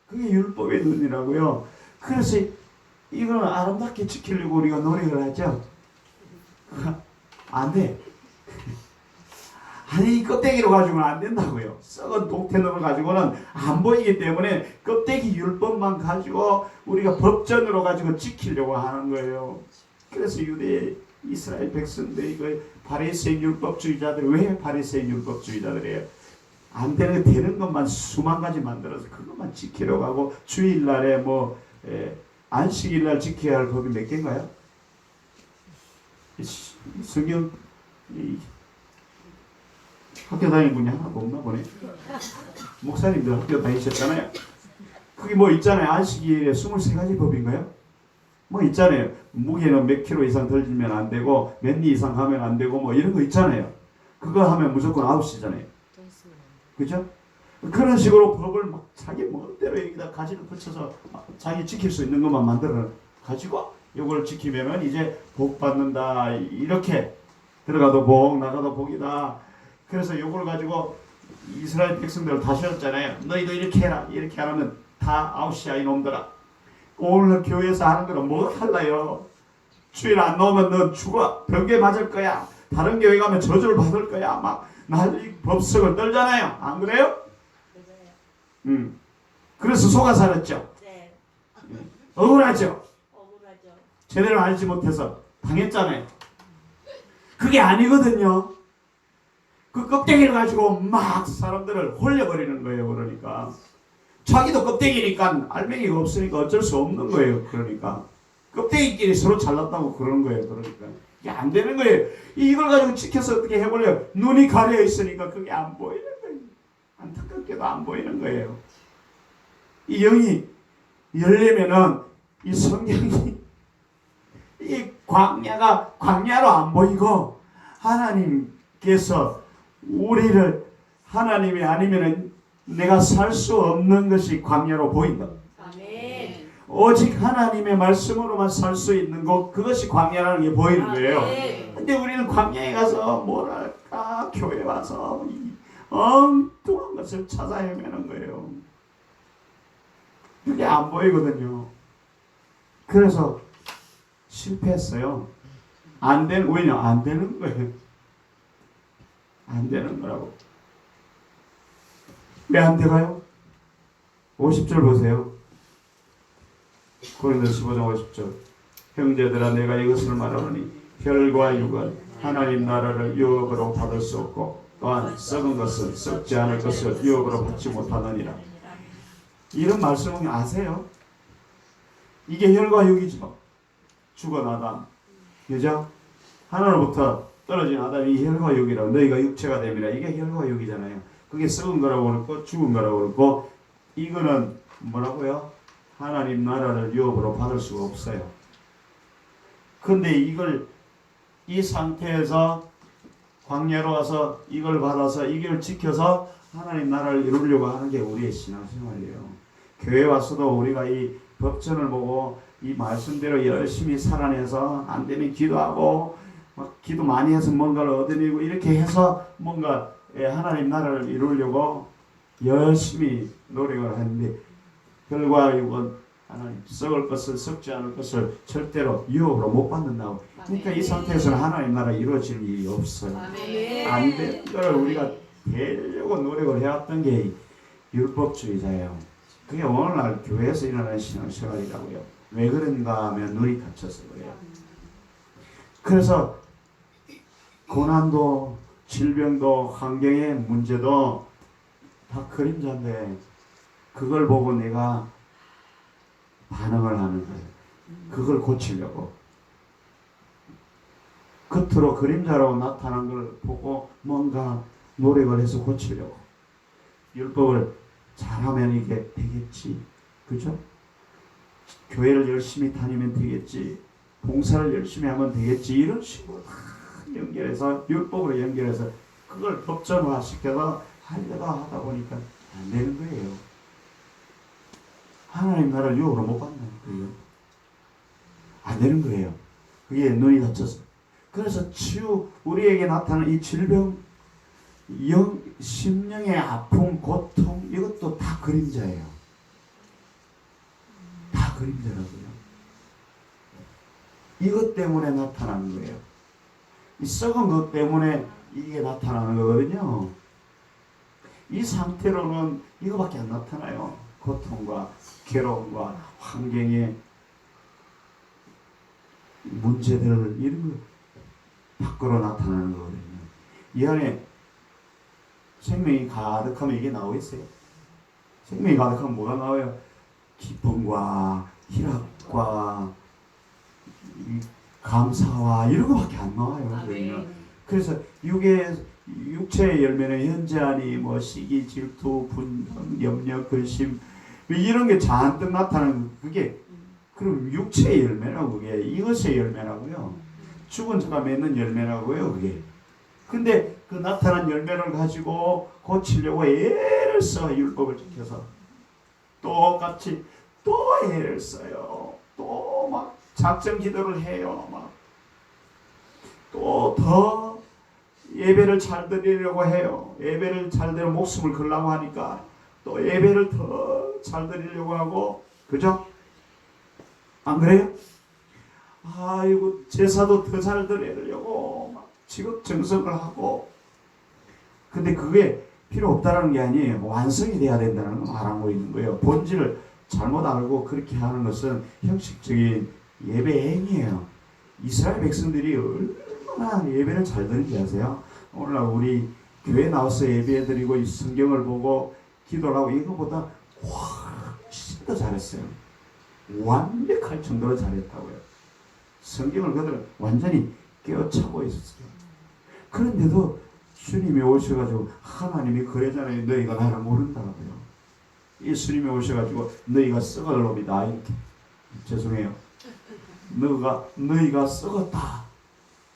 그게 율법의 눈이라고요. 그래서 이거는 아름답게 지키려고 우리가 노력을 하죠. 안 돼. 아니 이 껍데기로 가지고는 안 된다고요. 썩은 독태놈을 가지고는 안 보이기 때문에 껍데기 율법만 가지고 우리가 법전으로 가지고 지키려고 하는 거예요. 그래서 유대 이스라엘 백성들이 그 바리새인 율법주의자들 왜 바리새인 율법주의자들이에요? 안 되는 되는 것만 수만 가지 만들어서 그것만 지키려고 하고 주일날에 뭐 안식일날 지켜야 할 법이 몇 개인가요? 성경 학교 다니는 분이 하나도 없나 보네. 목사님들 학교 다니셨잖아요. 그게 뭐 있잖아요. 안식일에 23가지 법인가요? 뭐 있잖아요. 무게는 몇 킬로 이상 덜 지면 안 되고 몇 리 이상 하면 안 되고 뭐 이런 거 있잖아요. 그거 하면 무조건 아웃이잖아요. 그죠? 그런 식으로 법을 막 자기 멋대로 여기다 가지를 붙여서 자기 지킬 수 있는 것만 만들어 가지고 이걸 지키면 이제 복 받는다 이렇게 들어가도 복 나가도 복이다. 그래서 이걸 가지고 이스라엘 백성들을 다스렸잖아요. 너희도 이렇게 해라. 이렇게 하면 다 아웃이야 이놈들아. 오늘 교회에서 하는 거는 뭐가 달라요? 주일 안 나오면 너 죽어. 병에 맞을 거야. 다른 교회 가면 저주를 받을 거야. 막 난리 법석을 떨잖아요. 안 그래요? 그래서 속아 살았죠. 네. 억울하죠. 억울하죠. 제대로 알지 못해서 당했잖아요. 그게 아니거든요. 그 껍데기를 가지고 막 사람들을 홀려버리는 거예요. 그러니까 자기도 껍데기니까 알맹이가 없으니까 어쩔 수 없는 거예요. 그러니까 껍데기끼리 서로 잘났다고 그러는 거예요. 그러니까 이게 안 되는 거예요. 이걸 가지고 지켜서 어떻게 해보려요? 눈이 가려 있으니까 그게 안 보이는 거예요. 안타깝게도 안 보이는 거예요. 이 영이 열리면은 이 성경이 이 광야가 광야로 안 보이고 하나님께서 우리를 하나님이 아니면은 내가 살 수 없는 것이 광야로 보인다. 아멘. 오직 하나님의 말씀으로만 살 수 있는 것, 그것이 광야라는 게 보이는 거예요. 아멘. 근데 우리는 광야에 가서 뭐랄까 교회 와서 이 엉뚱한 것을 찾아 헤매는 거예요. 그게 안 보이거든요. 그래서 실패했어요. 왜냐? 안 되는 거예요. 안 되는 거라고. 왜 안 돼가요? 50절 보세요. 고린도서 15장 50절. 형제들아 내가 이것을 말하노니 혈과 육은 하나님 나라를 유업으로 받을 수 없고 또한 썩은 것은 썩지 않을 것을 유업으로 받지 못하느니라. 이런 말씀은 아세요? 이게 혈과 육이죠. 죽은 아담, 그죠? 하나로부터 떨어진 아담이 혈과 육이라고, 너희가 육체가 됨이라. 이게 혈과 육이잖아요. 그게 썩은 거라고 그랬고 죽은 거라고 그랬고, 이거는 뭐라고요? 하나님 나라를 유업으로 받을 수가 없어요. 근데 이걸 이 상태에서 광야로 와서 이걸 받아서 이걸 지켜서 하나님 나라를 이루려고 하는 게 우리의 신앙생활이에요. 교회 와서도 우리가 이 법전을 보고 이 말씀대로 열심히 살아내서 안 되면 기도하고 막 기도 많이 해서 뭔가를 얻어내고 이렇게 해서 뭔가 하나님 나라를 이루려고 열심히 노력을 하는데 혈과 육은 하나님 썩을 것을 썩지 않을 것을 절대로 유업으로 못 받는다고. 그러니까 이 상태에서는 하나님 나라 이루어질 일이 없어요. 아멘. 안 되는 걸 우리가 되려고 노력을 해왔던 게 율법주의자예요. 그게 오늘날 교회에서 일어나는 신앙생활이라고요. 왜 그런가 하면 눈이 닫혀서 그래요. 그래서 고난도 질병도 환경의 문제도 다 그림자인데 그걸 보고 내가 반응을 하는 거예요. 그걸 고치려고. 겉으로 그림자로 나타난 걸 보고 뭔가 노력을 해서 고치려고. 율법을 잘하면 이게 되겠지. 그죠? 교회를 열심히 다니면 되겠지. 봉사를 열심히 하면 되겠지. 이런 식으로 다 연결해서 율법으로 연결해서 그걸 법전화 시켜서 하려다 하다 보니까 안 되는 거예요. 하나님 나라를 유업으로 못 받는 거예요. 안 되는 거예요. 그게 눈이 닫혀서. 그래서 우리에게 나타나는 이 질병, 심령의 아픔, 고통, 이것도 다 그림자예요. 다 그림자라고요. 이것 때문에 나타나는 거예요. 이 썩은 것 때문에 이게 나타나는 거거든요. 이 상태로는 이거밖에 안 나타나요. 고통과 괴로움과 환경의 문제들, 이런 거 밖으로 나타나는 거거든요. 이 안에 생명이 가득하면 이게 나오겠어요? 생명이 가득하면 뭐가 나와요? 기쁨과 희락과 감사와 이런 거밖에 안 나와요. 그래서 육체의 열매는 현재하니 뭐 시기, 질투, 분노, 염려, 근심 이런 게 잔뜩 나타나는 그게 그럼 육체의 열매라고 그게 이것의 열매라고요. 죽은 자가 맺는 열매라고요. 그게. 근데 그 나타난 열매를 가지고 고치려고 애를 써. 율법을 지켜서 똑같이 또 애를 써요. 또 막 작정 기도를 해요. 막 또 더 예배를 잘 드리려고 해요. 예배를 잘 드려 목숨을 걸라고 하니까 또 예배를 더 잘 드리려고 하고, 그죠? 안 그래요? 아이고 제사도 더 잘 드리려고 막 지극정성을 하고. 근데 그게 필요 없다는 게 아니에요. 완성이 돼야 된다는 걸 말하고 있는 거예요. 본질을 잘못 알고 그렇게 하는 것은 형식적인 예배 행위예요. 이스라엘 백성들이 얼마나 예배를 잘 드는지 아세요? 오늘날 우리 교회 나와서 예배 드리고 성경을 보고 기도를 하고 이거보다 훨씬 더 잘했어요. 완벽할 정도로 잘했다고요. 성경을 그들은 완전히 깨어차고 있었어요. 그런데도 주님이 오셔가지고 하나님이 그러잖아요. 너희가 나를 모른다고요. 예수님이 오셔가지고 너희가 썩을 놈이다 이렇게 죄송해요. 너희가 썩었다.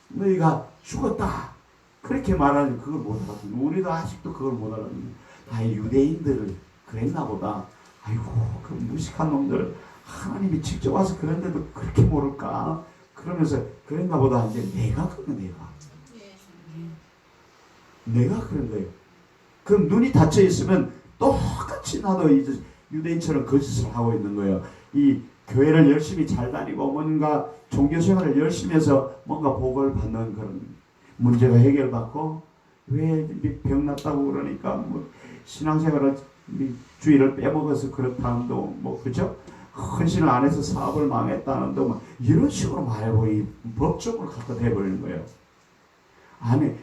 너희가 죽었다. 그렇게 말하니 그걸 못 알아듣는. 우리도 아직도 그걸 못 알아듣는. 유대인들을 그랬나 보다. 아이고 그 무식한 놈들 하나님이 직접 와서 그런데도 그렇게 모를까? 그러면서 그랬나 보다. 이제 내가 그런 거예요. 그럼 눈이 닫혀 있으면 똑같이 나도 이제 유대인처럼 거짓을 하고 있는 거예요. 이 교회를 열심히 잘 다니고 뭔가 종교 생활을 열심히 해서 뭔가 복을 받는 그런 문제가 해결받고, 왜 병 났다고 그러니까 뭐 신앙생활을 주의를 빼먹어서 그렇다는도 뭐 그죠? 헌신을 안 해서 사업을 망했다는도 뭐 이런 식으로 말해고 이 법적으로 갖다 대버리는 거예요. 아니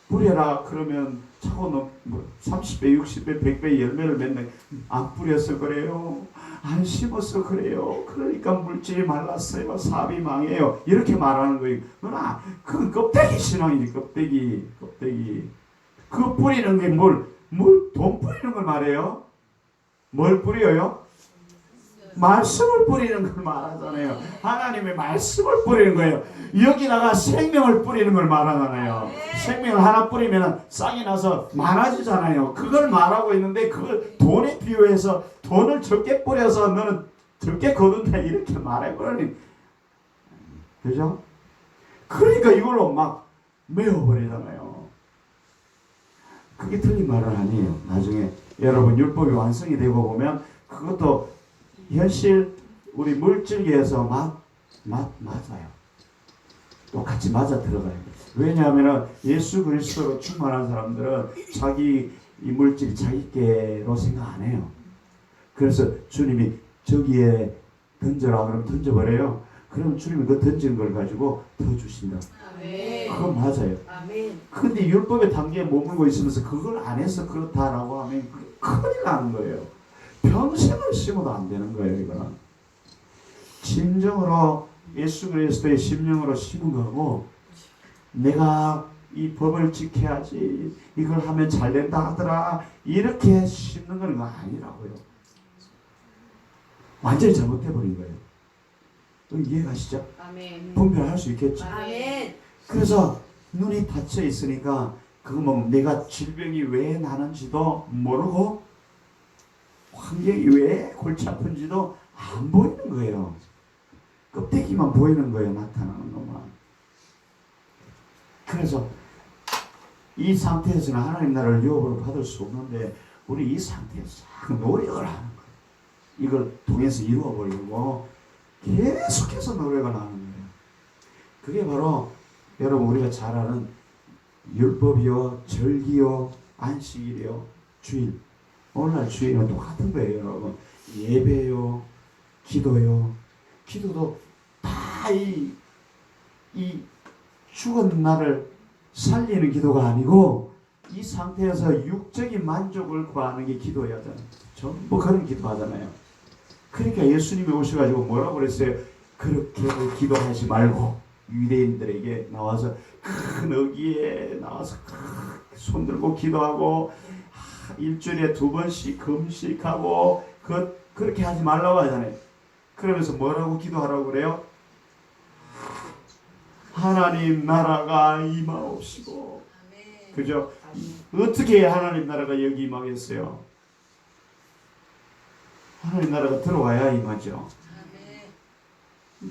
뿌려라 그러면 자꾸 뭐 30배, 60배, 100배 열매를 맺는, 안 뿌려서 그래요. 안 심어서 그래요. 그러니까 물질이 말랐어요. 사업이 망해요. 이렇게 말하는 거예요. 그러나 그건 껍데기 신앙이지. 껍데기. 그 뿌리는 게 돈 뿌리는 걸 말해요. 뭘 뿌려요? 말씀을 뿌리는 걸 말하잖아요. 하나님의 말씀을 뿌리는 거예요. 여기다가 생명을 뿌리는 걸 말하잖아요. 생명을 하나 뿌리면 싹이 나서 많아지잖아요. 그걸 말하고 있는데 그걸 돈에 비유해서 돈을 적게 뿌려서 너는 적게 거둔다 이렇게 말해버리니, 그죠? 그러니까 이걸로 막 메워버리잖아요. 그게 틀린 말은 아니에요. 나중에 여러분 율법이 완성이 되고 보면 그것도 현실 우리 물질계에서 맞아요. 똑같이 맞아 들어가요. 왜냐하면 예수 그리스도로 충만한 사람들은 자기 이 물질이 자기께로 생각 안 해요. 그래서 주님이 저기에 던져라 그러면 던져버려요. 그럼 주님이 그 던진 걸 가지고 더 주신다. 그건 맞아요. 근데 율법의 단계에 머물고 있으면서 그걸 안 해서 그렇다라고 하면 큰일 나는 거예요. 평생을 심어도 안 되는 거예요. 이거는 진정으로 예수 그리스도의 심령으로 심은 거고, 내가 이 법을 지켜야지, 이걸 하면 잘 된다 하더라 이렇게 심는 건 아니라고요. 완전히 잘못해버린 거예요. 이해가시죠? 분별할 수 있겠죠? 그래서 눈이 닫혀 있으니까 그거 뭐 내가 질병이 왜 나는지도 모르고 환경이 왜 골치 아픈지도 안 보이는 거예요. 껍데기만 보이는 거예요. 나타나는 것만. 그래서 이 상태에서는 하나님 나라를 유업으로 받을 수 없는데, 우리 이 상태에서 노력을 하는 거예요. 이걸 통해서 이루어보려고 계속해서 노력을 하는 거예요. 그게 바로 여러분 우리가 잘 아는 율법이요, 절기요, 안식일이요, 주일. 오늘날 주일은 똑같은 거예요. 여러분 예배요, 기도요. 기도도 다 이 죽은 나를 살리는 기도가 아니고, 이 상태에서 육적인 만족을 구하는 게 기도하잖아요. 전부 그런 기도하잖아요. 그러니까 예수님이 오셔가지고 뭐라고 그랬어요? 그렇게 기도하지 말고, 유대인들에게 나와서 큰 어귀에 나와서 손 들고 기도하고 일주일에 2번씩 금식하고 그렇게 하지 말라고 하잖아요. 그러면서 뭐라고 기도하라고 그래요? 하나님 나라가 임하옵시고. 그죠? 어떻게 하나님 나라가 여기 임하겠어요? 하나님 나라가 들어와야 임하죠.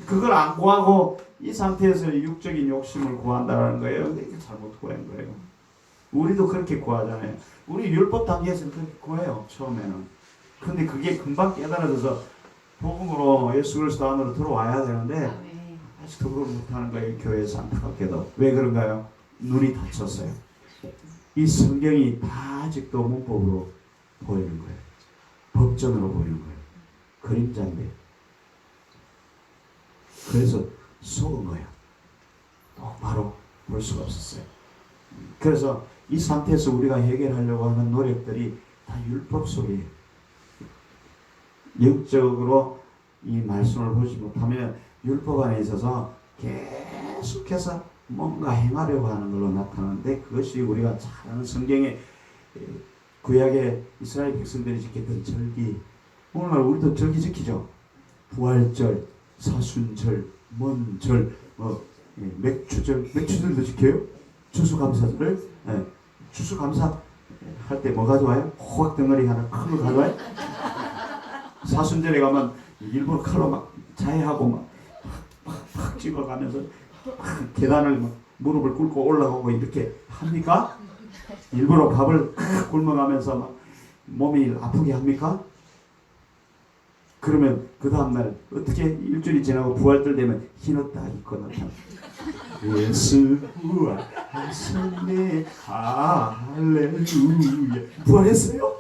그걸 안 구하고 이 상태에서 육적인 욕심을 구한다는 거예요. 이게 잘못 구한 거예요. 우리도 그렇게 구하잖아요. 우리 율법 단계에서는 그렇게 구해요. 처음에는. 근데 그게 금방 깨달아져서 복음으로 예수 그리스도 안으로 들어와야 되는데 아직도 그걸 못하는 거예요. 교회에서 안타깝게도. 왜 그런가요? 눈이 닫혔어요. 이 성경이 다 아직도 문법으로 보이는 거예요. 법전으로 보이는 거예요. 그림자인데. 그래서 속은 거예요. 바로 볼 수가 없었어요. 그래서 이 상태에서 우리가 해결하려고 하는 노력들이 다 율법 속이에요. 영적으로 이 말씀을 보지 못하면 율법 안에 있어서 계속해서 뭔가 행하려고 하는 걸로 나타나는데, 그것이 우리가 잘 아는 성경의 구약의 이스라엘 백성들이 지켰던 절기, 오늘날 우리도 절기 지키죠. 부활절, 사순절, 먼절, 맥주절도 지켜요? 추수감사절을 추수감사 할 때 뭐 가져와요? 호박 덩어리 하나 큰 거 가져와요? 사순절에 가면 일부러 칼로 막 자해하고 막 찍어가면서 막 계단을 막 무릎을 꿇고 올라가고 이렇게 합니까? 일부러 밥을 굶어가면서 막 몸이 아프게 합니까? 그러면 그 다음날 어떻게 일주일이 지나고 부활절 되면 흰 옷 딱 입고 나타나. 예수 부활하셨네 할렐루야. 부활했어요?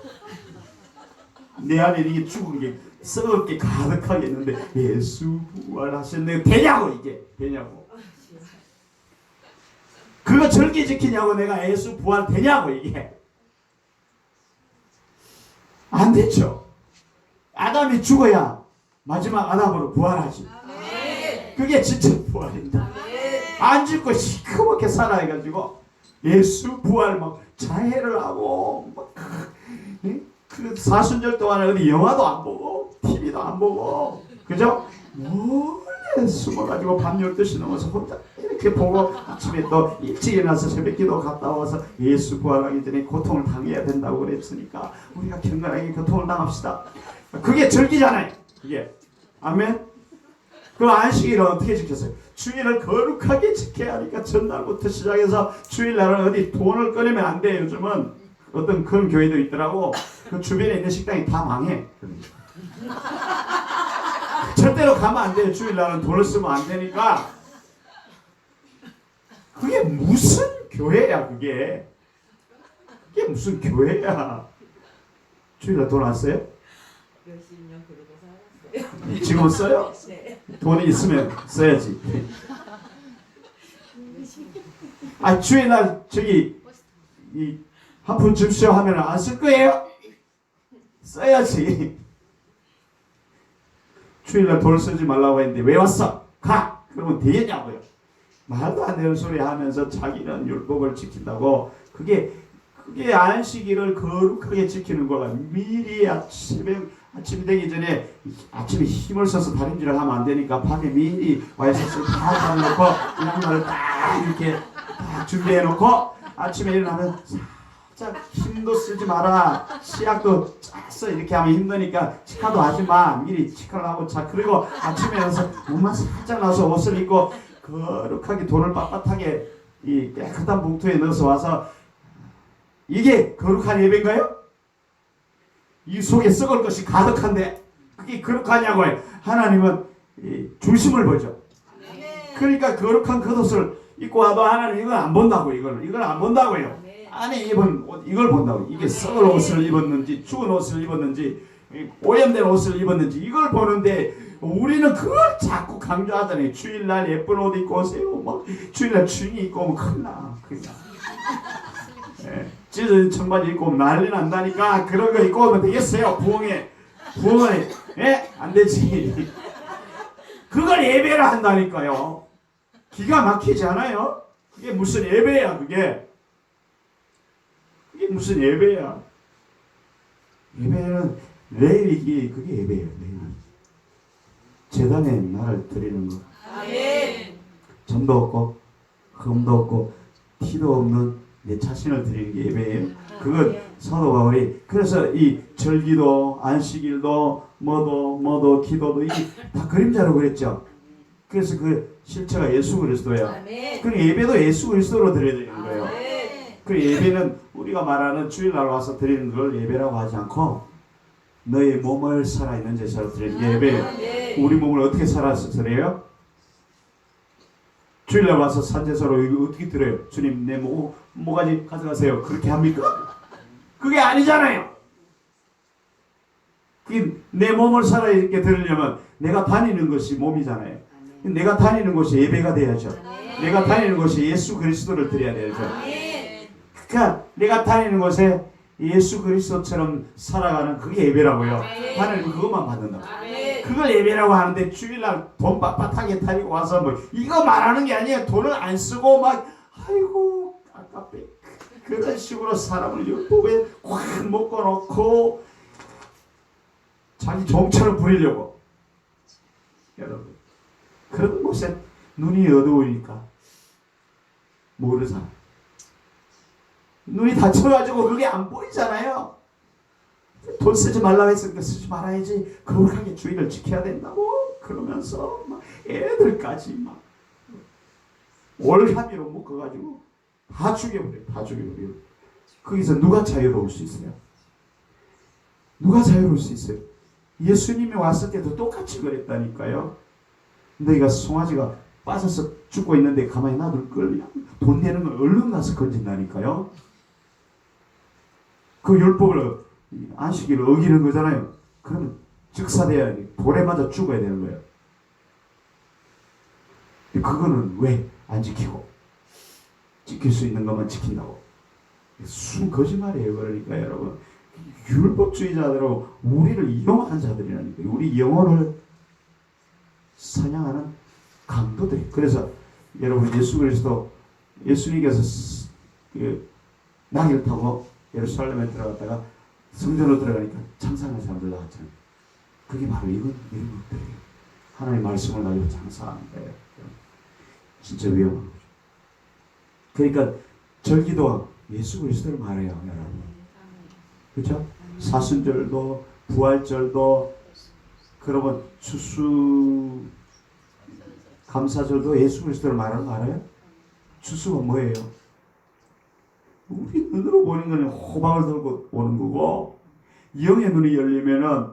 내 안에 이게 죽은 게 썩을 게 가득하게 있는데 예수 부활하셨네 되냐고. 이게 되냐고. 그거 절기 지키냐고. 내가 예수 부활 되냐고. 이게 안 되죠. 아담이 죽어야 마지막 아담으로 부활하지. 그게 진짜 부활입니다. 안 죽고 시커멓게 살아가지고 예수 부활 막 자해를 하고 막 그 사순절 동안 어디 영화도 안 보고 TV도 안 보고 그죠? 몰래 숨어가지고 밤 12시 넘어서 혼자 이렇게 보고 아침에 또 일찍 일어나서 새벽기도 갔다 와서 예수 부활하기 전에 고통을 당해야 된다고 그랬으니까 우리가 경건하게 고통을 당합시다. 그게 절기잖아요. 그게 아멘. 그럼 안식일은 어떻게 지켰어요? 주일을 거룩하게 지켜야 하니까 전날부터 시작해서 주일날은 어디 돈을 꺼내면 안 돼요. 요즘은 어떤 그런 교회도 있더라고. 그 주변에 있는 식당이 다 망해. 절대로 가면 안 돼요. 주일날은 돈을 쓰면 안 되니까. 그게 무슨 교회야 그게. 그게 무슨 교회야. 주일날 돈 안 써요? 몇십 년 그러고 살았어요. 지금 써요? 네. 돈이 있으면 써야지. 아 주일날 저기 이 한 푼 줍시오 하면 안 쓸 거예요? 써야지. 주일날 돈 쓰지 말라고 했는데 왜 왔어? 가! 그러면 되겠냐고요. 말도 안 되는 소리 하면서 자기는 율법을 지킨다고. 그게 안식일을 거룩하게 지키는 거라. 미리 아침이 되기 전에 아침에 힘을 써서 다림질을 하면 안 되니까 밤에 미리 와이셔츠 다 발라놓고 양말을 딱 이렇게 딱 준비해놓고 아침에 일어나면 살짝 힘도 쓰지 마라. 치약도 짰어. 이렇게 하면 힘드니까 치카도 하지 마. 미리 치카를 하고 자. 그리고 아침에 일어나서 몸만 살짝 나서 옷을 입고 거룩하게 돈을 빳빳하게 이 깨끗한 봉투에 넣어서 와서 이게 거룩한 예배인가요? 이 속에 썩을 것이 가득한데 그게 거룩하냐고요. 하나님은 중심을 보죠. 그러니까 거룩한 겉옷을 입고 와도 하나님 이걸 안 본다고. 이걸 안 본다고요. 안에 입은 옷 이걸 본다고. 이게 썩을 옷을 입었는지 죽은 옷을 입었는지 오염된 옷을 입었는지 이걸 보는데 우리는 그걸 자꾸 강조하잖아요. 주일날 예쁜 옷 입고 오세요. 막 주일날 주인이 입고 오면 큰일 나. 찢어진 청바지 입고 오면 난리 난다니까. 그런 거 입고 오면 되겠어요? 부흥에 안 되지. 그걸 예배를 한다니까요. 기가 막히지 않아요? 그게 무슨 예배야 그게 무슨 예배야. 예배는 레일이기 그게 예배예요. 레일. 제단에 나를 드리는 거. 아멘. 점도 없고 흠도 없고 티도 없는 내 자신을 드리는 게 예배예요. 그걸 사도 바울이 그래서 이 절기도 안식일도 뭐도 기도도 이게 다 그림자로 그랬죠. 그래서 그 실체가 예수 그리스도예요. 아멘. 그 예배도 예수 그리스도로 드려야 되는 거예요. 아멘. 그 예배는 우리가 말하는 주일날 와서 드리는 걸 예배라고 하지 않고 너의 몸을 살아있는 제사로 드리는 게 예배예요. 아멘. 우리 몸을 어떻게 살아서 드려요? 주일날 와서 산제사로 이거 어떻게 드려요? 주님 내 모가지 가져가세요. 그렇게 합니까? 그게 아니잖아요. 그게 내 몸을 살아있게 드리려면 내가 다니는 것이 몸이잖아요. 내가 다니는 곳이 예배가 돼야죠. 내가 다니는 곳이 예수 그리스도를 드려야 되죠. 그러니까 내가 다니는 곳에 예수 그리스도처럼 살아가는 그게 예배라고요. 하나님은 그것만 받는다고. 그걸 예배라고 하는데 주일날 돈 빳빳하게 다니고 와서 뭐 이거 말하는 게 아니에요. 돈을 안 쓰고 막 아이고 아깝게 그런 식으로 사람을 율법에 확 묶어놓고 자기 종처럼 부리려고 여러분. 그런 곳에 눈이 어두우니까 모르잖아. 눈이 다쳐가지고 그게 안 보이잖아요. 돈 쓰지 말라고 했으니까 쓰지 말아야지. 거룩하게 주의를 지켜야 된다고 그러면서 막 애들까지 막 올가미로 묶어가지고 다 죽여버려요. 다 죽여버려요. 거기서 누가 자유로울 수 있어요? 누가 자유로울 수 있어요? 예수님이 왔을 때도 똑같이 그랬다니까요. 너희가 송아지가 빠져서 죽고 있는데 가만히 놔둘 걸, 돈 내는 걸 얼른 가서 건진다니까요. 그 율법을, 안식일을 어기는 거잖아요. 그러면 즉사돼야 돼. 돌에 맞아 죽어야 되는 거예요. 그거는 왜 안 지키고 지킬 수 있는 것만 지킨다고? 순 거짓말이에요. 그러니까 여러분, 율법주의자들은 우리를 이용하는 자들이라니까. 우리 영혼을 사냥하는 강도들이. 그래서 여러분, 예수 그리스도, 예수님께서 나귀를 타고 예루살렘에 들어갔다가 성전으로 들어가니까 장사하는 사람들 나왔잖아요. 그게 바로 이런 것들이에요. 하나님의 말씀을 가지고 장사하는 거예요. 진짜 위험한 거죠. 그러니까 절기도 예수 그리스도를 말해요, 여러분. 그렇죠? 사순절도, 부활절도, 그러면 추수 감사절도 예수 그리스도를 말하는 거 알아요? 추수가 뭐예요? 우리 눈으로 보는 거는 호박을 들고 오는 거고, 영의 눈이 열리면은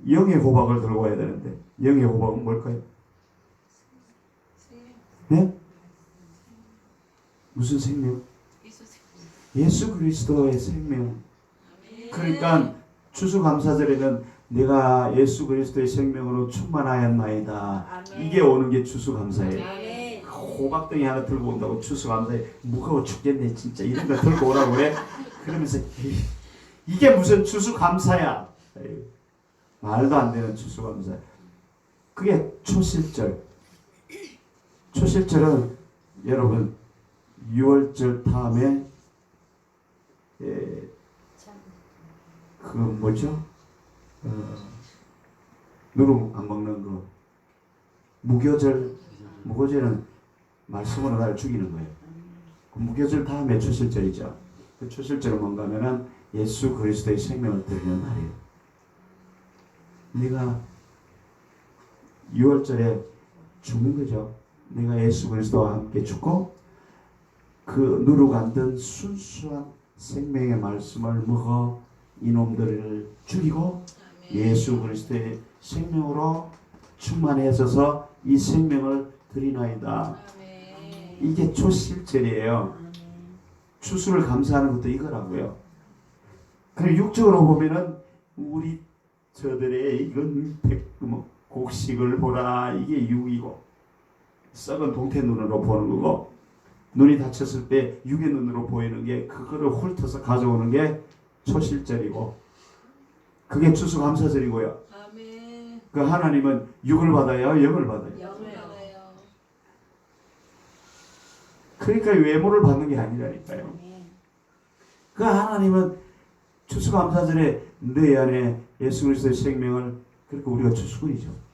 영의 호박을 들고 와야 되는데, 영의 호박은 뭘까요? 네? 무슨 생명? 예수 그리스도의 생명. 그러니까 추수감사절에는 내가 예수 그리스도의 생명으로 충만하였나이다. 이게 오는 게 추수감사예요. 호박덩이 하나 들고 온다고 추수감사해. 무거워 죽겠네 진짜. 이런 거 들고 오라고 그래. 그러면서 이게 무슨 추수감사야. 말도 안 되는 추수감사. 그게 초실절. 초실절은 여러분 6월절 다음에 그 뭐죠? 누룩 안 먹는 거. 무교절은 말씀으로 나를 죽이는 거예요. 그 무교절 다음에 초실절이죠. 그 초실절은 뭔가 하면은 예수 그리스도의 생명을 드리는 날이에요. 내가 6월절에 죽는 거죠. 내가 예수 그리스도와 함께 죽고 그 누룩 안 든 순수한 생명의 말씀을 먹어 이놈들을 죽이고 예수 그리스도의 생명으로 충만해져서 이 생명을 드리나이다. 이게 초실절이에요. 추수를 감사하는 것도 이거라고요. 그리고 육적으로 보면은 우리 저들의 이건 곡식을 보라. 이게 육이고 썩은 동태 눈으로 보는 거고, 눈이 다쳤을 때 육의 눈으로 보이는 게 그거를 훑어서 가져오는 게 초실절이고, 그게 추수감사절이고요. 그 하나님은 육을 받아요, 영을 받아요. 그러니까 외모를 받는 게 아니라니까요. 그 하나님은 추수감사절에 내 안에 예수 그리스도의 생명을, 그러니까 우리가 추수꾼이죠.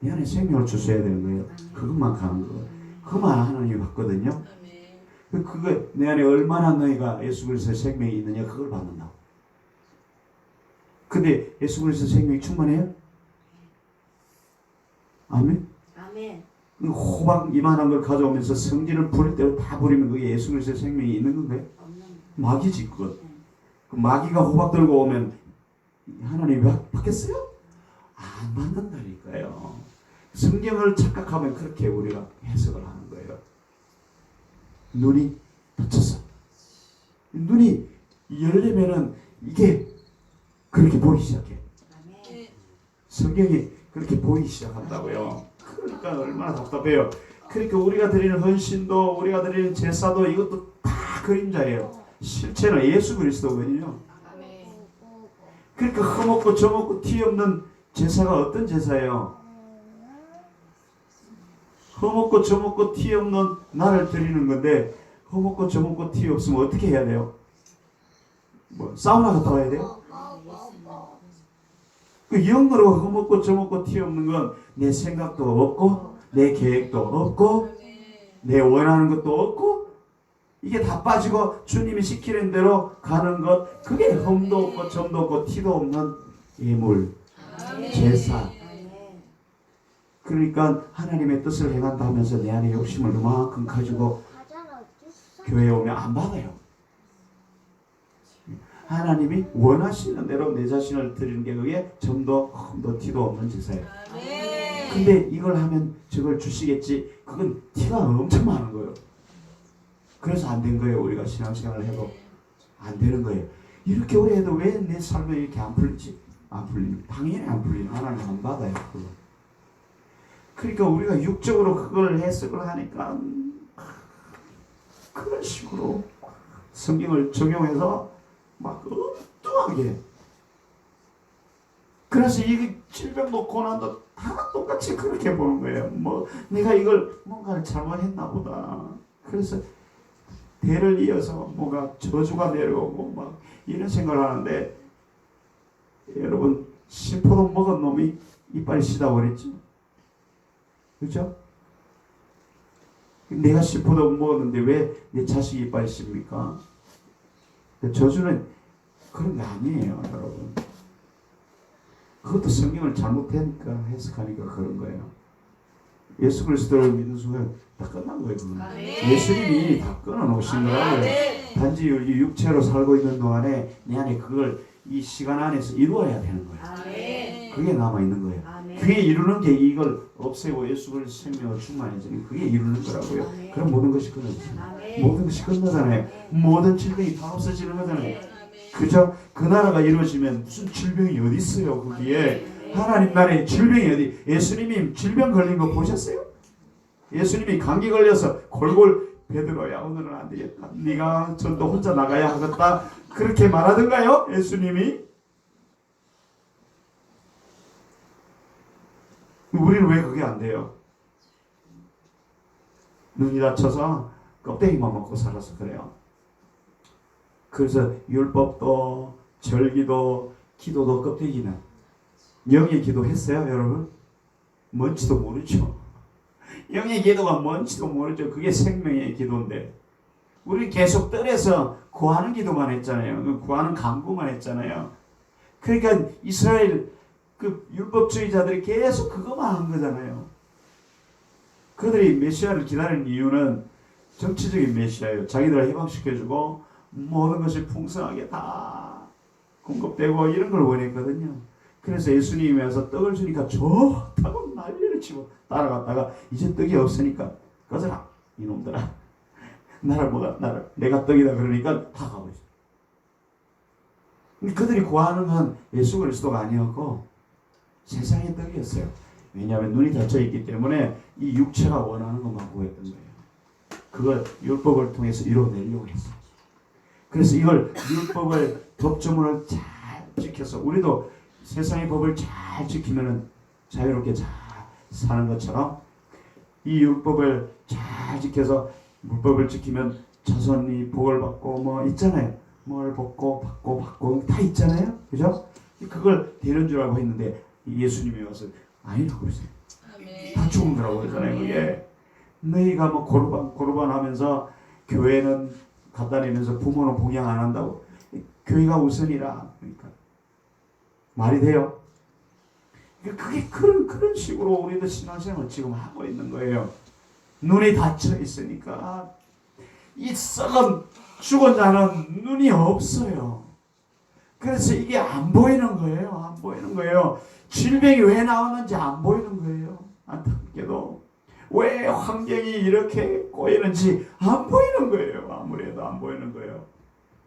내 안에 생명을 주셔야 되는 거예요. 그것만 가는 거예요. 그것만 하나님이 받거든요. 그거 내 안에 얼마나 너희가 예수 그리스도의 생명이 있느냐 그걸 받는다고. 근데 예수 그리스도의 생명이 충만해요? 아멘? 아멘. 호박 이만한 걸 가져오면서 성질을 부릴 대로 다 부리면 그게 예수 그리스도의 생명이 있는 건가요? 마귀지 그건. 그 마귀가 호박 들고 오면 하나님이 받겠어요? 안 받는다니까요. 성경을 착각하면 그렇게 우리가 해석을 하는 거예요. 눈이 다쳤어. 눈이 열리면은 이게 그렇게 보이기 시작해. 성경이 그렇게 보이기 시작한다고요. 그러니까 얼마나 답답해요. 그러니까 우리가 드리는 헌신도, 우리가 드리는 제사도 이것도 다 그림자예요. 실체는 예수 그리스도거든요. 그러니까 흠없고 점없고 티 없는 제사가 어떤 제사예요? 흠없고 점없고 티 없는 나를 드리는 건데, 흠없고 점없고 티 없으면 어떻게 해야 돼요? 뭐 사우나 갔다 와야 돼요? 그 영으로 허먹고 저먹고 티 없는 건 내 생각도 없고 내 계획도 없고 내 원하는 것도 없고 이게 다 빠지고 주님이 시키는 대로 가는 것 그게 흠도 없고 점도 없고 티도 없는 예물 제사. 아멘. 그러니까 하나님의 뜻을 행한다 하면서 내 안에 욕심을 그만큼 가지고 교회에 오면 안 받아요. 하나님이 원하시는 대로 내 자신을 드리는 게 그게 점도 흠도 티도 없는 제사예요. 근데 이걸 하면 저걸 주시겠지. 그건 티가 엄청 많은 거예요. 그래서 안 된 거예요. 우리가 신앙생활을 해도 안 되는 거예요. 이렇게 오래 해도 왜 내 삶에 이렇게 안 풀리지? 안 풀리는 당연히 안 풀리는 하나님 안 받아요. 그거. 그러니까 우리가 육적으로 그걸 해석을 하니까 그런 식으로 성경을 적용해서 막 엉뚱하게. 그래서 이 질병도 고난도 다 똑같이 그렇게 보는 거예요. 뭐 내가 이걸 뭔가를 잘못했나 보다. 그래서 대를 이어서 뭔가 저주가 내려오고 막 이런 생각을 하는데 여러분 신포도 먹은 놈이 이빨이 시다고 그랬죠. 그렇죠? 내가 신포도 먹었는데 왜 내 자식이 이빨이 씁니까? 저주는 그런 게 아니에요, 여러분. 그것도 성경을 잘못하니까 해석하니까 그런 거예요. 예수 그리스도를 믿는 순간 다 끝난 거예요. 예수님이 다 끊어놓으신 거라고요. 단지 이 육체로 살고 있는 동안에 내 안에 그걸 이 시간 안에서 이루어야 되는 거예요. 그게 남아있는 거예요. 그게 이루는 게 이걸 없애고 예수 그리스도 생명으로 충만해지는 그게 이루는 거라고요. 그럼 모든 것이 끝나잖아요. 모든 것이 끝나잖아요. 모든 질병이 다 없어지는 거잖아요. 그죠? 그 나라가 이루어지면 무슨 질병이 어디 있어요? 거기에 하나님 나라에 질병이 어디? 예수님이 질병 걸린 거 보셨어요? 예수님이 감기 걸려서 골골 베드로야 오늘은 안 되겠다. 네가 전도 혼자 나가야 하겠다. 그렇게 말하던가요? 예수님이? 우리는 왜 그게 안 돼요? 눈이 다쳐서 껍데기만 먹고 살아서 그래요. 그래서 율법도 절기도 기도도 껍데기는 영의 기도 했어요 여러분? 뭔지도 모르죠. 영의 기도가 뭔지도 모르죠. 그게 생명의 기도인데 우리 계속 뜰에서 구하는 기도만 했잖아요. 구하는 간구만 했잖아요. 그러니까 이스라엘 그 율법주의자들이 계속 그것만 한 거잖아요. 그들이 메시아를 기다리는 이유는 정치적인 메시아예요. 자기들을 해방시켜주고 모든 것이 풍성하게 다 공급되고 이런 걸 원했거든요. 그래서 예수님이 와서 떡을 주니까 좋다고 난리를 치고 따라갔다가 이제 떡이 없으니까 꺼져라 이놈들아. 나를 뭐가 나를 내가 떡이다 그러니까 다 가버렸어요. 그들이 구하는 건 예수 그리스도가 아니었고 세상의 떡이었어요. 왜냐하면 눈이 닫혀 있기 때문에 이 육체가 원하는 것만 구했던 거예요. 그걸 율법을 통해서 이루어내려고 했어요. 그래서 이걸 율법을 법조문을 잘 지켜서 우리도 세상의 법을 잘 지키면은 자유롭게 잘 사는 것처럼 이 율법을 잘 지켜서 율법을 지키면 자손이 복을 받고 뭐 있잖아요. 뭘 받고 다 있잖아요. 그죠? 그걸 되는 줄 알고 했는데 예수님이 와서 아니라고 그러세요. 다 죽은 거라고 그러잖아요. 그게 너희가 뭐 고르반 하면서 교회는 갖다 내면서 부모는 봉양 안 한다고 교회가 우선이라 그러니까 말이 돼요? 그게 그런 식으로 우리도 신앙생활을 지금 하고 있는 거예요. 눈이 닫혀 있으니까 이 썩은 죽은 자는 눈이 없어요. 그래서 이게 안 보이는 거예요. 안 보이는 거예요. 질병이 왜 나오는지 안 보이는 거예요. 안타깝게도 왜 환경이 이렇게 꼬이는지 안 보이는 거예요. 아무래도 안 보이는 거예요.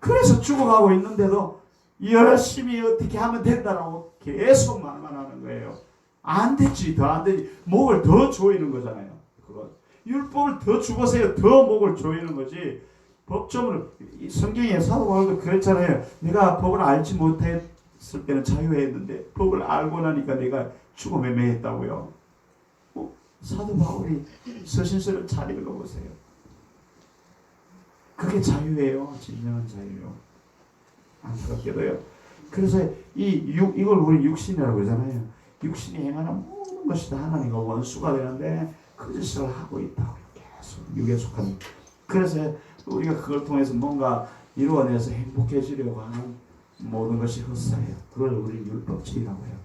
그래서 죽어가고 있는데도 열심히 어떻게 하면 된다라고 계속 말만 하는 거예요. 안 되지, 더 안 되지. 목을 더 조이는 거잖아요. 그거. 율법을 더 죽으세요. 더 목을 조이는 거지. 법조문을 성경에 사도 바울도 그랬잖아요. 내가 법을 알지 못했을 때는 자유했는데 법을 알고 나니까 내가 죽음에 매했다고요. 사도 바울이 서신서를 잘 읽어보세요. 그게 자유예요. 진정한 자유요. 안타깝게도요. 그래서 이걸 우리 육신이라고 그러잖아요. 육신이 행하는 모든 것이 다 하나님과 원수가 되는데 그 짓을 하고 있다고. 계속 육에 속한. 그래서 우리가 그걸 통해서 뭔가 이루어내서 행복해지려고 하는 모든 것이 헛사예요. 그걸 우리 율법주의라고 해요.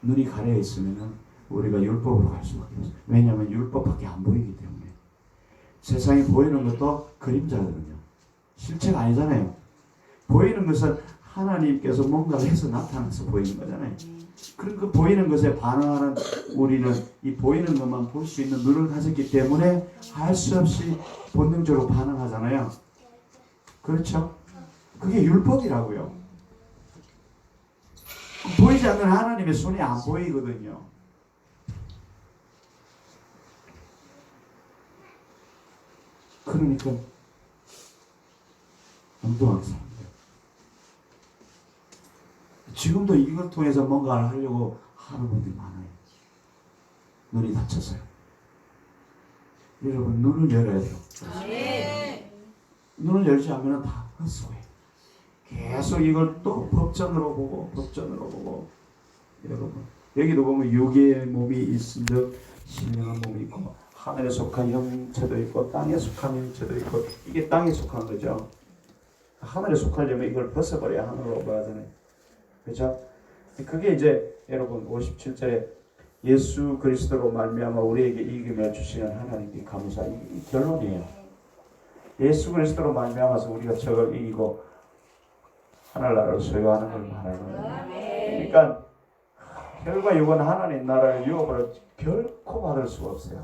눈이 가려 있으면 우리가 율법으로 갈 수밖에 없어요. 왜냐하면 율법밖에 안 보이기 때문에. 세상에 보이는 것도 그림자거든요. 실체가 아니잖아요. 보이는 것은 하나님께서 뭔가를 해서 나타나서 보이는 거잖아요. 그럼 그 보이는 것에 반응하는 우리는 이 보이는 것만 볼 수 있는 눈을 가졌기 때문에 할 수 없이 본능적으로 반응하잖아요. 그렇죠? 그게 율법이라고요. 보이지 않는 하나님의 손이 안 보이거든요. 그러니까 엉뚱하게 사는 거예요. 지금도 이걸 통해서 뭔가를 하려고 하는 분들이 많아요. 눈이 다쳐서요. 여러분 눈을 열어야 돼요. 아멘. 눈을 열지 않으면 다 헛소리예요. 계속 이걸 또 법전으로 보고 여러분 여기도 보면 육의 몸이 있은즉 신령한 몸이 있고 하늘에 속한 형체도 있고 땅에 속한 형체도 있고 이게 땅에 속한 거죠. 하늘에 속하려면 이걸 벗어버려야 하늘로 올라가잖아요. 그렇죠? 그게 이제 여러분 57절에 예수 그리스도로 말미암아 우리에게 이김을 주시는 하나님께 감사. 이 결론이에요. 예수 그리스도로 말미암아서 우리가 저걸 이기고 하늘나라를 소유하는 걸 말하는 거예요. 그러니까 혈과 육은 하나님 나라의 유업으로 결코 받을 수가 없어요.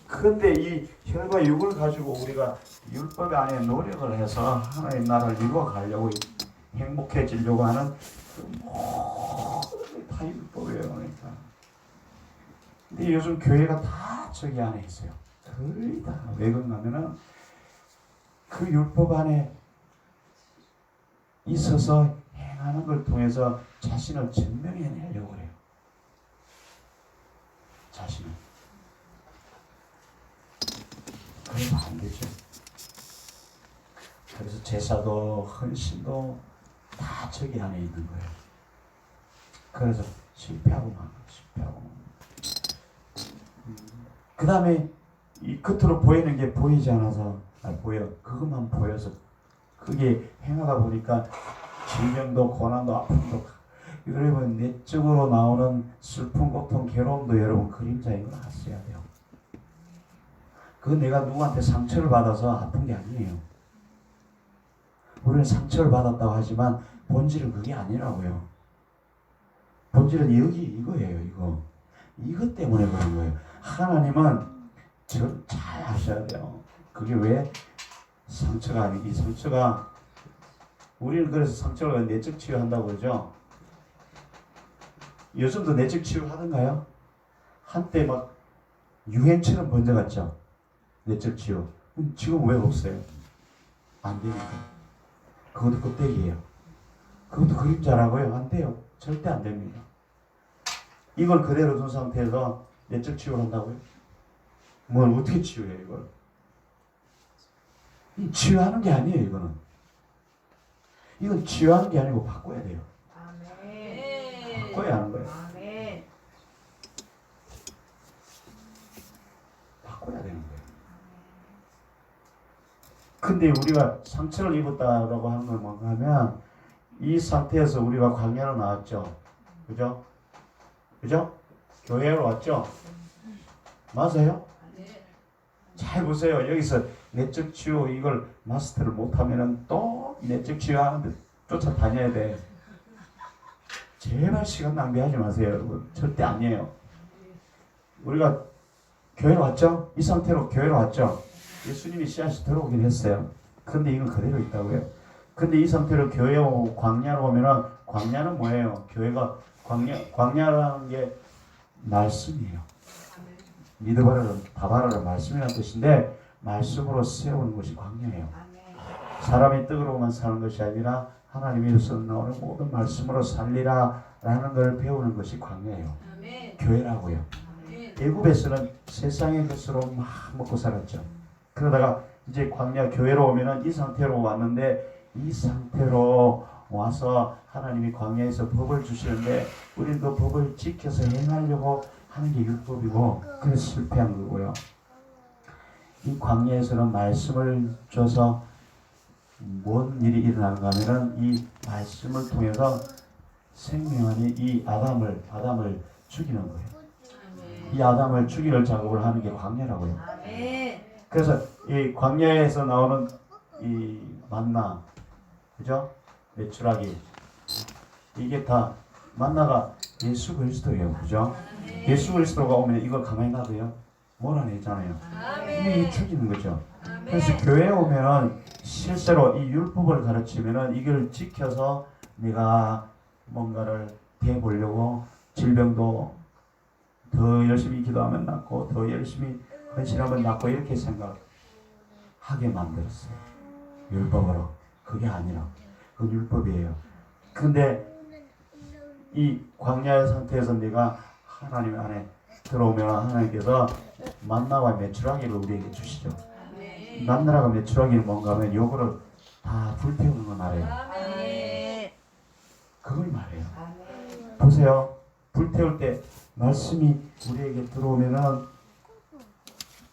그런데 이 혈과 육을 가지고 우리가 율법 안에 노력을 해서 하나님 나라를 이루어 가려고 행복해지려고 하는 그 모든 다 율법이에요. 그러니까. 근데 요즘 교회가 다 저기 안에 있어요. 거의 다. 왜 그런가면은 그 율법 안에 있어서 행하는 걸 통해서 자신을 증명해내려고 해요. 자신을. 그러면 안 되죠. 그래서 제사도 헌신도 다 저기 안에 있는 거예요. 그래서 실패하고 만 실패하고. 그 다음에 이 겉으로 보이는 게 보이지 않아서 보여. 그것만 보여서 그게 행하다 보니까 질병도 고난도 아픔도 여러분 내적으로 나오는 슬픔, 고통, 괴로움도 여러분 그림자인 걸 아셔야 돼요. 그건 내가 누구한테 상처를 받아서 아픈 게 아니에요. 우리는 상처를 받았다고 하지만 본질은 그게 아니라고요. 본질은 여기 이거예요. 이것 때문에 그런 거예요. 하나님은 잘 아셔야 돼요. 그게 왜 상처가 아니고 이 상처가 우리는 그래서 상처를 내적 치유한다고 그러죠. 요즘도 내적 치유 하던가요? 한때 막 유행처럼 번져갔죠. 내적 치유. 지금 왜 없어요? 안 되니까. 그것도 껍데기예요. 그것도 그림자라고요. 안 돼요. 절대 안 됩니다. 이걸 그대로 둔 상태에서 내적 치유를 한다고요? 뭘 어떻게 치유해요 이걸? 치유하는 게 아니에요 이거는. 이건 치유하는 게 아니고 바꿔야 돼요. 바꿔야 하는 거예요. 바꿔야 되는 거예요. 근데 우리가 상처를 입었다라고 하는 걸 뭔가 하면 이 상태에서 우리가 광야로 나왔죠. 그죠? 그죠? 교회로 왔죠? 맞아요? 잘 보세요. 여기서 내적 치유 이걸 마스터를 못하면은 또 내적 치유하는데 쫓아다녀야 돼. 제발 시간 낭비하지 마세요, 여러분. 절대 아니에요. 우리가 교회로 왔죠? 이 상태로 교회로 왔죠? 예수님이 씨앗이 들어오긴 했어요. 근데 이건 그대로 있다고요. 근데 이 상태로 교회 오고 광야로 오면은 광야는 뭐예요? 교회가 광야라는 게 말씀이에요. 믿어봐라, 봐봐라 말씀이라는 뜻인데 말씀으로 세우는 것이 광야예요. 사람이 떡으로만 사는 것이 아니라 하나님에서 나오는 모든 말씀으로 살리라 라는 걸 배우는 것이 광야예요. 교회라고요. 애굽에서는 세상의 것으로 막 먹고 살았죠. 그러다가 이제 광야 교회로 오면은 이 상태로 왔는데 이 상태로 와서 하나님이 광야에서 법을 주시는데 우리는 그 법을 지켜서 행하려고 하는 게 율법이고 그래서 실패한 거고요. 이 광야에서는 말씀을 줘서 뭔 일이 일어나는가 하면은 이 말씀을 통해서 생명하는 이 아담을 죽이는 거예요. 이 아담을 죽이는 작업을 하는 게 광야라고요. 그래서 이 광야에서 나오는 이 만나, 그죠? 메추라기, 이게 다 만나가 예수 그리스도예요, 그죠? 예수 그리스도가 오면 이걸 가만히 놔둬요? 몰아내잖아요. 이게 죽이는 거죠. 그래서 교회에 오면 실제로 이 율법을 가르치면은 이걸 지켜서 내가 뭔가를 대보려고 질병도 더 열심히 기도하면 낫고 더 열심히 헌신하면 낫고 이렇게 생각하게 만들었어요. 율법으로. 그게 아니라 그 율법이에요. 근데 이 광야의 상태에서 내가 하나님 안에 들어오면 하나님께서 만나와 메추라기를 우리에게 주시죠. 만나라가 메추라기는 뭔가 하면 요거를 다 불태우는 걸 말해요. 그걸 말해요. 보세요. 불태울 때 말씀이 우리에게 들어오면은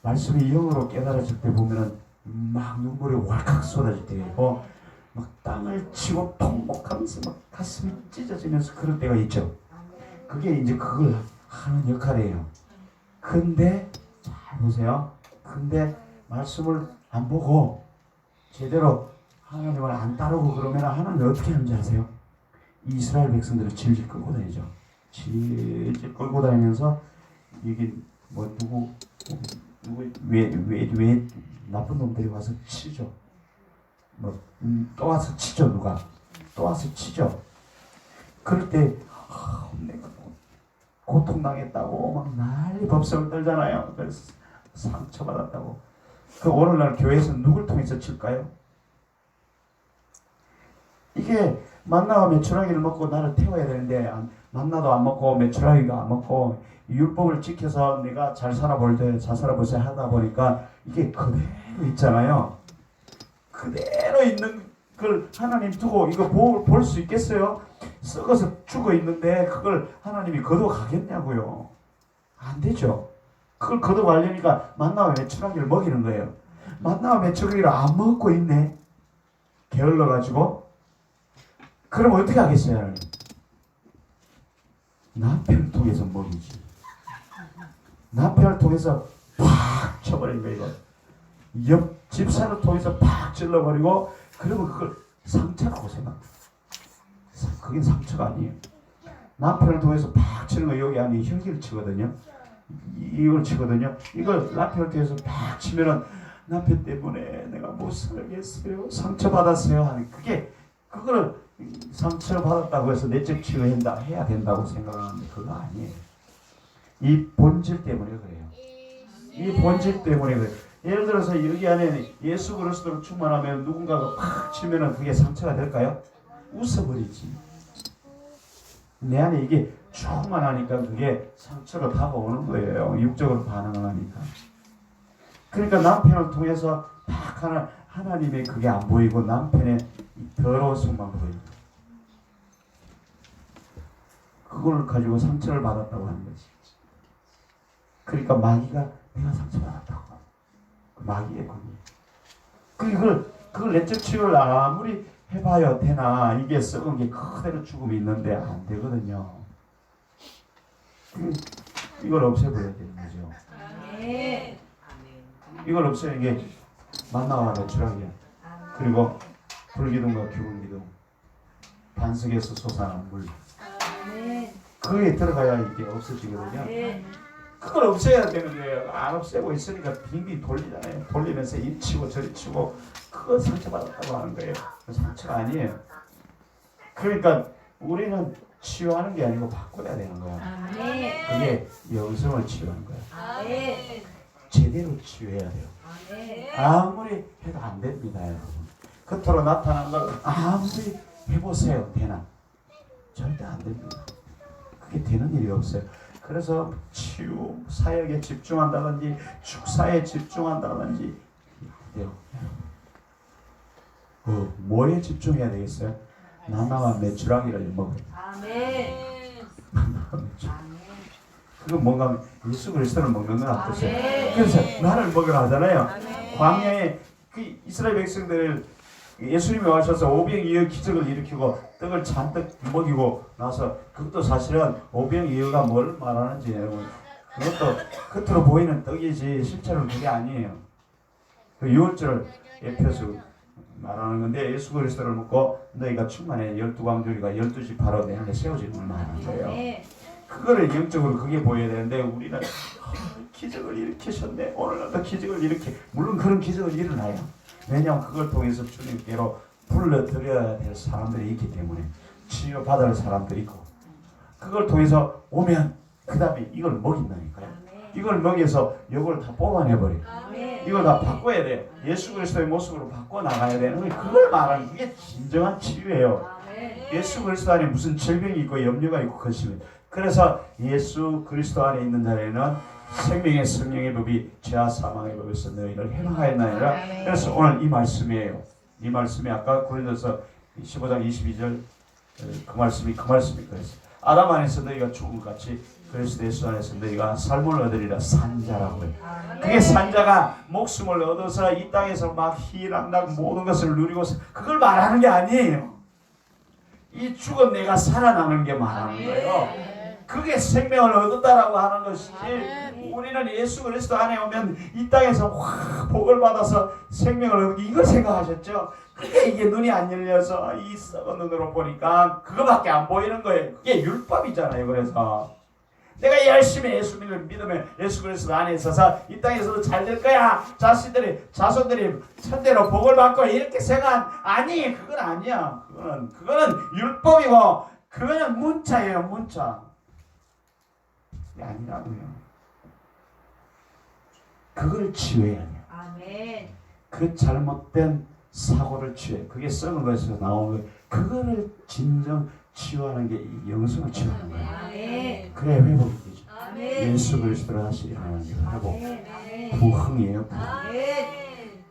말씀이 영으로 깨달아질 때 보면은 막 눈물이 왈칵 쏟아질 때가 있고 막 땅을 치고 통곡하면서 막 가슴이 찢어지면서 그럴 때가 있죠. 그게 이제 그걸 하는 역할이에요. 근데 잘 보세요. 근데 말씀을 안 보고 제대로 하나님을 안 따르고 그러면 하나님이 어떻게 하는지 아세요? 이스라엘 백성들을 질질 끌고 다니죠. 질질 끌고 다니면서 이게 뭐 누구 왜 나쁜 놈들이 와서 치죠. 뭐 또 와서 치죠. 누가 또 와서 치죠. 그럴 때 내가 고통당했다고 막 난리 법석을 떨잖아요. 그래서 상처받았다고. 그 오늘날 교회에서 누굴 통해서 칠까요? 이게 만나와 메추라기를 먹고 나를 태워야 되는데 만나도 안 먹고 메추라기가 안 먹고 율법을 지켜서 내가 잘 살아볼 때 잘 살아보세요 하다 보니까 이게 그대로 있잖아요. 그대로 있는 걸 하나님 두고 이거 볼 수 있겠어요? 썩어서 죽어 있는데 그걸 하나님이 걷어가겠냐고요. 안 되죠. 그걸 걷어가려니까 만나와 메추라기를 먹이는 거예요. 만나와 메추라기를 안 먹고 있네. 게을러가지고. 그럼 어떻게 하겠어요, 하나님? 남편을 통해서 먹이지. 남편을 통해서 팍 쳐버린 거예요, 이거. 옆 집사를 통해서 팍 찔러버리고, 그러면 그걸 상처라고 생각해요. 그게 상처가 아니에요. 남편을 통해서 팍 치는 거 여기 안에 혈기를 치거든요. 이걸 치거든요. 이걸 남편을 통해서 팍 치면은 남편 때문에 내가 못 살겠어요. 상처받았어요. 하는 그게 그거를 상처받았다고 해서 내적 치유해야 된다고 생각하는데 그거 아니에요. 이 본질 때문에 그래요. 이 본질 때문에 그래요. 예를 들어서 여기 안에 예수 그리스도로 충만하면 누군가가 팍 치면은 그게 상처가 될까요? 웃어버리지. 내 안에 이게 충만하니까 그게 상처로 다가오는 거예요. 육적으로 반응을 하니까. 그러니까 남편을 통해서 딱 하나님의 그게 안 보이고 남편의 더러운 속만 보이고 그걸 가지고 상처를 받았다고 하는 거지. 그러니까 마귀가 내가 상처받았다고. 마귀의 관계. 그걸 내적 치유를 아무리 해봐야 되나. 이게 썩은 게 그대로 죽음이 있는데 안 되거든요. 이걸 없애버려야 되는 거죠. 이걸 없애는 게 만나와 메추라기야. 그리고 불기둥과 기울기둥, 반석에서 솟아난 물. 그게 들어가야 이게 없어지거든요. 그걸 없애야 되는 거예요. 안 없애고 있으니까 빙빙 돌리잖아요. 돌리면서 이 치고 저리 치고 그거 상처받았다고 하는 거예요. 상처가 아니에요. 그러니까 우리는 치유하는 게 아니고 바꿔야 되는 거야. 그게 영성을 치유하는 거야. 제대로 치유해야 돼요. 아무리 해도 안 됩니다, 여러분. 겉으로 나타난 걸 아무리 해보세요. 되나? 절대 안 됩니다. 그게 되는 일이 없어요. 그래서 치유 사역에 집중한다든지 축사에 집중한다든지 돼요. 뭐에 집중해야 되겠어요? 나나와 메추라기를 먹어요. 아멘. 그건 뭔가 하면 예수 그리스도를 먹는 건 어떠세요? 아멘. 그래서 나를 먹으라 하잖아요. 아멘. 광야에 그 이스라엘 백성들을 예수님이 와셔서 오병이어 기적을 일으키고 떡을 잔뜩 먹이고 나서 그것도 사실은 오병이어가 뭘 말하는지 여러분, 그것도 겉으로 보이는 떡이지 실제로는 그게 아니에요. 그 유월절을 예표해서 말하는 건데, 예수 그리스도를 먹고 너희가 충만해 12광주리가 12지파로 내 안에 세워지는 걸 말하는 거예요. 아멘. 그거를 영적으로 그게 보여야 되는데, 우리는 기적을 일으키셨네, 오늘날도 기적을 일으키, 물론 그런 기적을 일어나요. 왜냐하면 그걸 통해서 주님께로 불러들여야 될 사람들이 있기 때문에, 치유받을 사람들이 있고, 그걸 통해서 오면 그 다음에 이걸 먹인다니까요. 이걸 먹여서 이걸 다 뽑아내버려요. 아멘. 이걸 다 바꿔야 돼요. 예수 그리스도의 모습으로 바꿔 나가야 되는 거예요. 그걸 말하는 게 진정한 치유예요. 아멘. 예수 그리스도 안에 무슨 질병이 있고 염려가 있고 그것이, 그래서 예수 그리스도 안에 있는 자에는 생명의 성령의 법이 죄와 사망의 법에서 너희를 해방하였나이다. 그래서 오늘 이 말씀이에요. 이 말씀이 아까 고린도서 15장 22절 그 말씀이 그랬어요. 아담 안에서 너희가 죽은 것 같이 그리스도 예수 안에서 너희가 삶을 얻으리라. 산자라고요. 그게 산자가 목숨을 얻어서 이 땅에서 막 희락락 모든 것을 누리고, 그걸 말하는 게 아니에요. 이 죽은 내가 살아나는 게 말하는 거예요. 그게 생명을 얻었다라고 하는 것이지, 우리는 예수 그리스도 안에 오면 이 땅에서 확 복을 받아서 생명을 얻기, 이걸 생각하셨죠? 그게 이게 눈이 안 열려서 이 썩은 눈으로 보니까 그거밖에 안 보이는 거예요. 그게 율법이잖아요. 그래서 내가 열심히 예수님을 믿으면 예수 그리스도 안에 있어서 이 땅에서도 잘 될 거야, 자손들이 천대로 복을 받고, 이렇게 생각, 아니, 그건 아니야. 그거는 율법이고, 그거는 문자예요. 문자. 그게 아니라고요. 그걸 치유해야 돼요. 아멘. 그 잘못된 사고를 치유해. 그게 썩은 것에서 나온 거예요. 그거를 진정 치유하는 게 이 영성을 치유하는 거예요. 아멘. 그래 회복이 되죠. 아멘. 예수 그리스도를 다시 일어나는 게 회복. 아멘. 부흥이에요. 부흥. 아멘.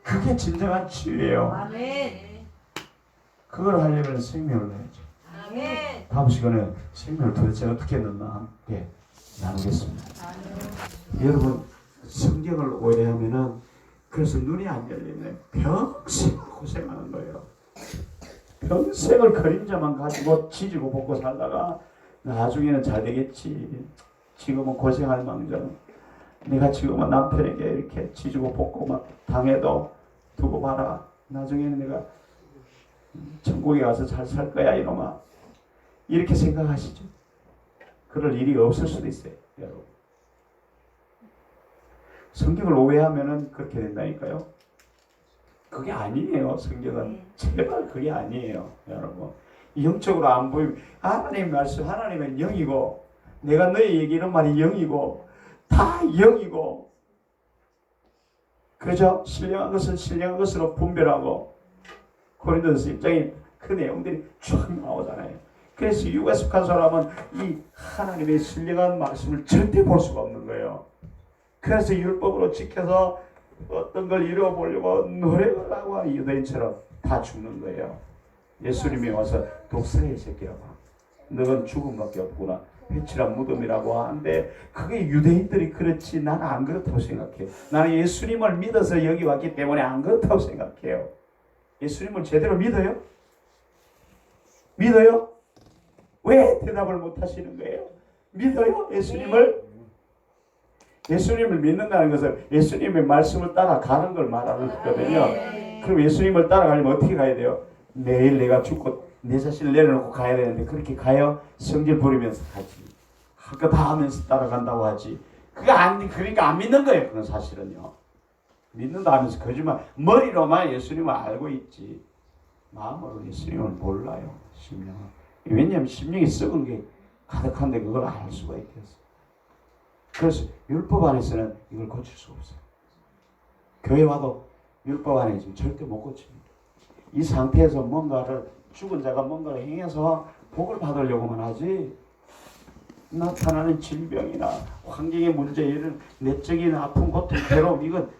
그게 진정한 치유예요. 아멘. 그걸 하려면 생명을 내야죠. 아멘. 다음 시간에 생명을 도대체 어떻게 넣나 함께 나누겠습니다. 여러분, 성경을 오해하면은 그래서 눈이 안 열리면 평생 고생하는 거예요. 평생을 그림자만 가지고 지지고 볶고 살다가 나중에는 잘 되겠지. 지금은 고생할 망정. 내가 지금은 남편에게 이렇게 지지고 볶고 막 당해도 두고 봐라. 나중에는 내가 천국에 가서 잘 살 거야 이놈아. 이렇게 생각하시죠. 그럴 일이 없을 수도 있어요, 여러분. 성경을 오해하면은 그렇게 된다니까요. 그게 아니에요. 성경은 제발 그게 아니에요, 여러분. 영적으로 안 보이면 하나님 말씀, 하나님은 영이고, 내가 너희 얘기하는 말이 영이고, 다 영이고, 그죠? 신령한 것은 신령한 것으로 분별하고, 고린도서 1장에 그 내용들이 쫙 나오잖아요. 그래서 육에 속한 사람은 이 하나님의 신령한 말씀을 절대 볼 수가 없는 거예요. 그래서 율법으로 지켜서 어떤 걸 이루어보려고 노력을 하고 유대인처럼 다 죽는 거예요. 예수님이 와서 독사의 새끼라고, 너는 죽음밖에 없구나, 회칠한 무덤이라고 하는데, 그게 유대인들이 그렇지 나는 안 그렇다고 생각해요. 나는 예수님을 믿어서 여기 왔기 때문에 안 그렇다고 생각해요. 예수님을 제대로 믿어요? 믿어요? 왜 대답을 못 하시는 거예요? 믿어요? 예수님을? 예수님을 믿는다는 것은 예수님의 말씀을 따라가는 걸 말하는 거거든요. 그럼 예수님을 따라가려면 어떻게 가야 돼요? 매일 내가 죽고 내 자신을 내려놓고 가야 되는데, 그렇게 가요? 성질 부리면서 가지. 할 거 다 하면서 따라간다고 하지. 그러니까 안 믿는 거예요. 그건 사실은요. 믿는다 하면서 거짓말, 머리로만 예수님을 알고 있지 마음으로 예수님을 몰라요. 심령은. 왜냐하면 심령이 썩은 게 가득한데 그걸 알 수가 있겠어. 그래서 율법 안에서는 이걸 고칠 수 없어요. 교회 와도 율법 안에 있으면 절대 못 고칩니다. 이 상태에서 죽은 자가 뭔가를 행해서 복을 받으려고만 하지, 나타나는 질병이나 환경의 문제, 이런 내적인 아픔, 고통, 괴로움, 이건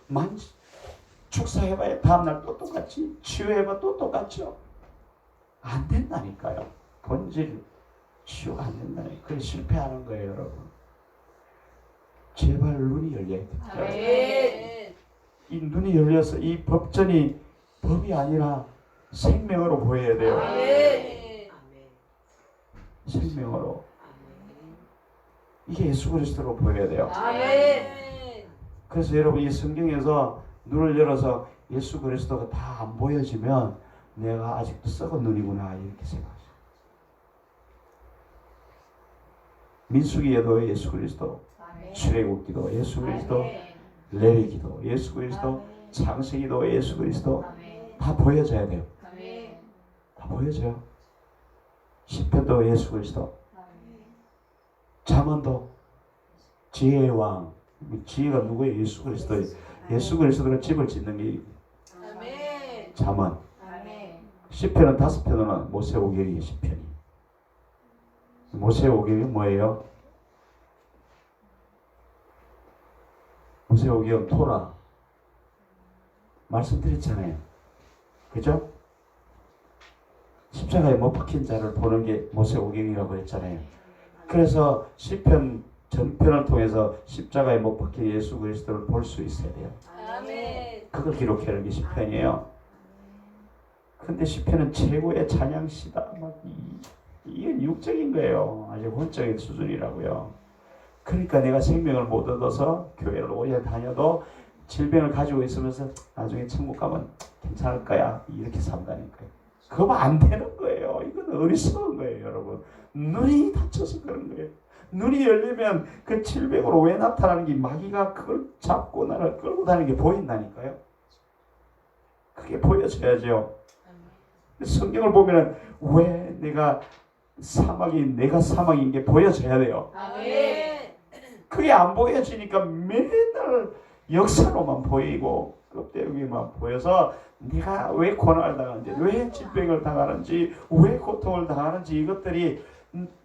축사해봐야 다음날 또 똑같이, 치유해봐 또 똑같죠. 안 된다니까요. 본질 치유가 안 된다니까요. 그래 실패하는 거예요, 여러분. 제발 눈이 열려야 됩니다. 아멘. 이 눈이 열려서 이 법전이 법이 아니라 생명으로 보여야 돼요. 아멘. 생명으로. 이게 예수 그리스도로 보여야 돼요. 아멘. 그래서 여러분 이 성경에서 눈을 열어서 예수 그리스도가 다 안 보여지면 내가 아직도 썩은 눈이구나 이렇게 생각하죠. 민수기에도 예수 그리스도, 출애굽기도 예수 그리스도, 레위기도 예수 그리스도, 창세기도 예수 그리스도 다 보여져야 돼요. 다 보여져요. 시편도 예수 그리스도, 잠언도 지혜의 왕, 지혜가 누구예요? 예수 그리스도예요. 예수 그리스도가 집을 짓는 게 아멘. 잠언. 아멘. 시편은 5편은 모세오경이에요. 시편이. 모세오경이 뭐예요? 모세오경 토라. 말씀드렸잖아요. 그죠? 십자가에 못 박힌 자를 보는 게 모세오경이라고 했잖아요. 그래서 시편 전편을 통해서 십자가에 못 박힌 예수 그리스도를 볼 수 있어야 돼요. 아멘. 그걸 기록하는 게 시편이에요. 근데 시편은 최고의 찬양시다. 이건 육적인 거예요. 아주 혼적인 수준이라고요. 그러니까 내가 생명을 못 얻어서 교회를 오래 다녀도 질병을 가지고 있으면서 나중에 천국 가면 괜찮을 거야. 이렇게 산다니까요. 그거 안 되는 거예요. 이건 어리석은 거예요, 여러분. 눈이 닫혀서 그런 거예요. 눈이 열리면 그 질병으로 왜 나타나는 게 마귀가 그걸 잡고 나를 끌고 다니는 게 보인다니까요. 그게 보여져야죠. 성경을 보면은 왜 내가 사막인 게 보여져야 돼요. 아멘. 그게 안 보여지니까 맨날 역사로만 보이고 껍데기만 보여서 내가 왜 고난을 당하는지, 왜 질병을 당하는지, 왜 고통을 당하는지 이것들이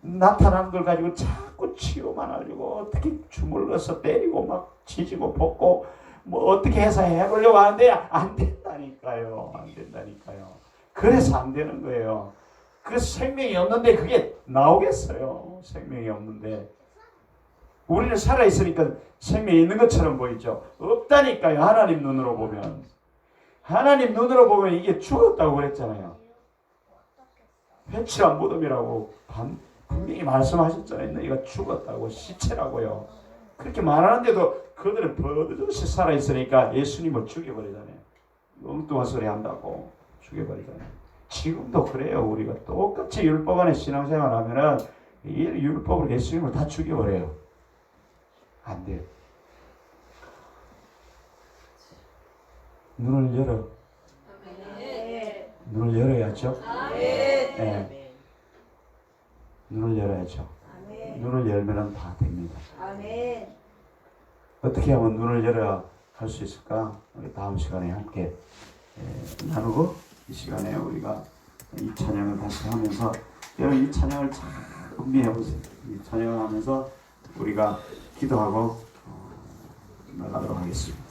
나타나는 걸 가지고 자꾸 치유만 하려고 어떻게 주물러서 때리고 막 지지고 볶고 뭐 어떻게 해서 해보려고 하는데 안 된다니까요. 안 된다니까요. 그래서 안 되는 거예요. 그 생명이 없는데 그게 나오겠어요. 생명이 없는데. 우리는 살아있으니까 생명이 있는 것처럼 보이죠. 없다니까요. 하나님 눈으로 보면. 하나님 눈으로 보면 이게 죽었다고 그랬잖아요. 회칠한 무덤이라고 분명히 말씀하셨잖아요. 너희가 죽었다고, 시체라고요. 그렇게 말하는데도 그들은 버젓이 살아있으니까 예수님을 죽여버리잖아요. 엉뚱한 소리 한다고 죽여버리잖아요. 지금도 그래요. 우리가 똑같이 율법 안에 신앙생활 하면은 이 율법으로 예수님을 다 죽여버려요. 안 돼요. 눈을 열어. 아멘. 눈을 열어야죠. 아멘. 네. 눈을 열어야죠. 아멘. 눈을 열면 다 됩니다. 아멘. 어떻게 하면 눈을 열어야 할 수 있을까? 우리 다음 시간에 함께 나누고 이 시간에 우리가 이 찬양을 다시 하면서 여러분 이 찬양을 잘 음미해 보세요. 이 찬양을 하면서 우리가 기도하고 나가도록 하겠습니다.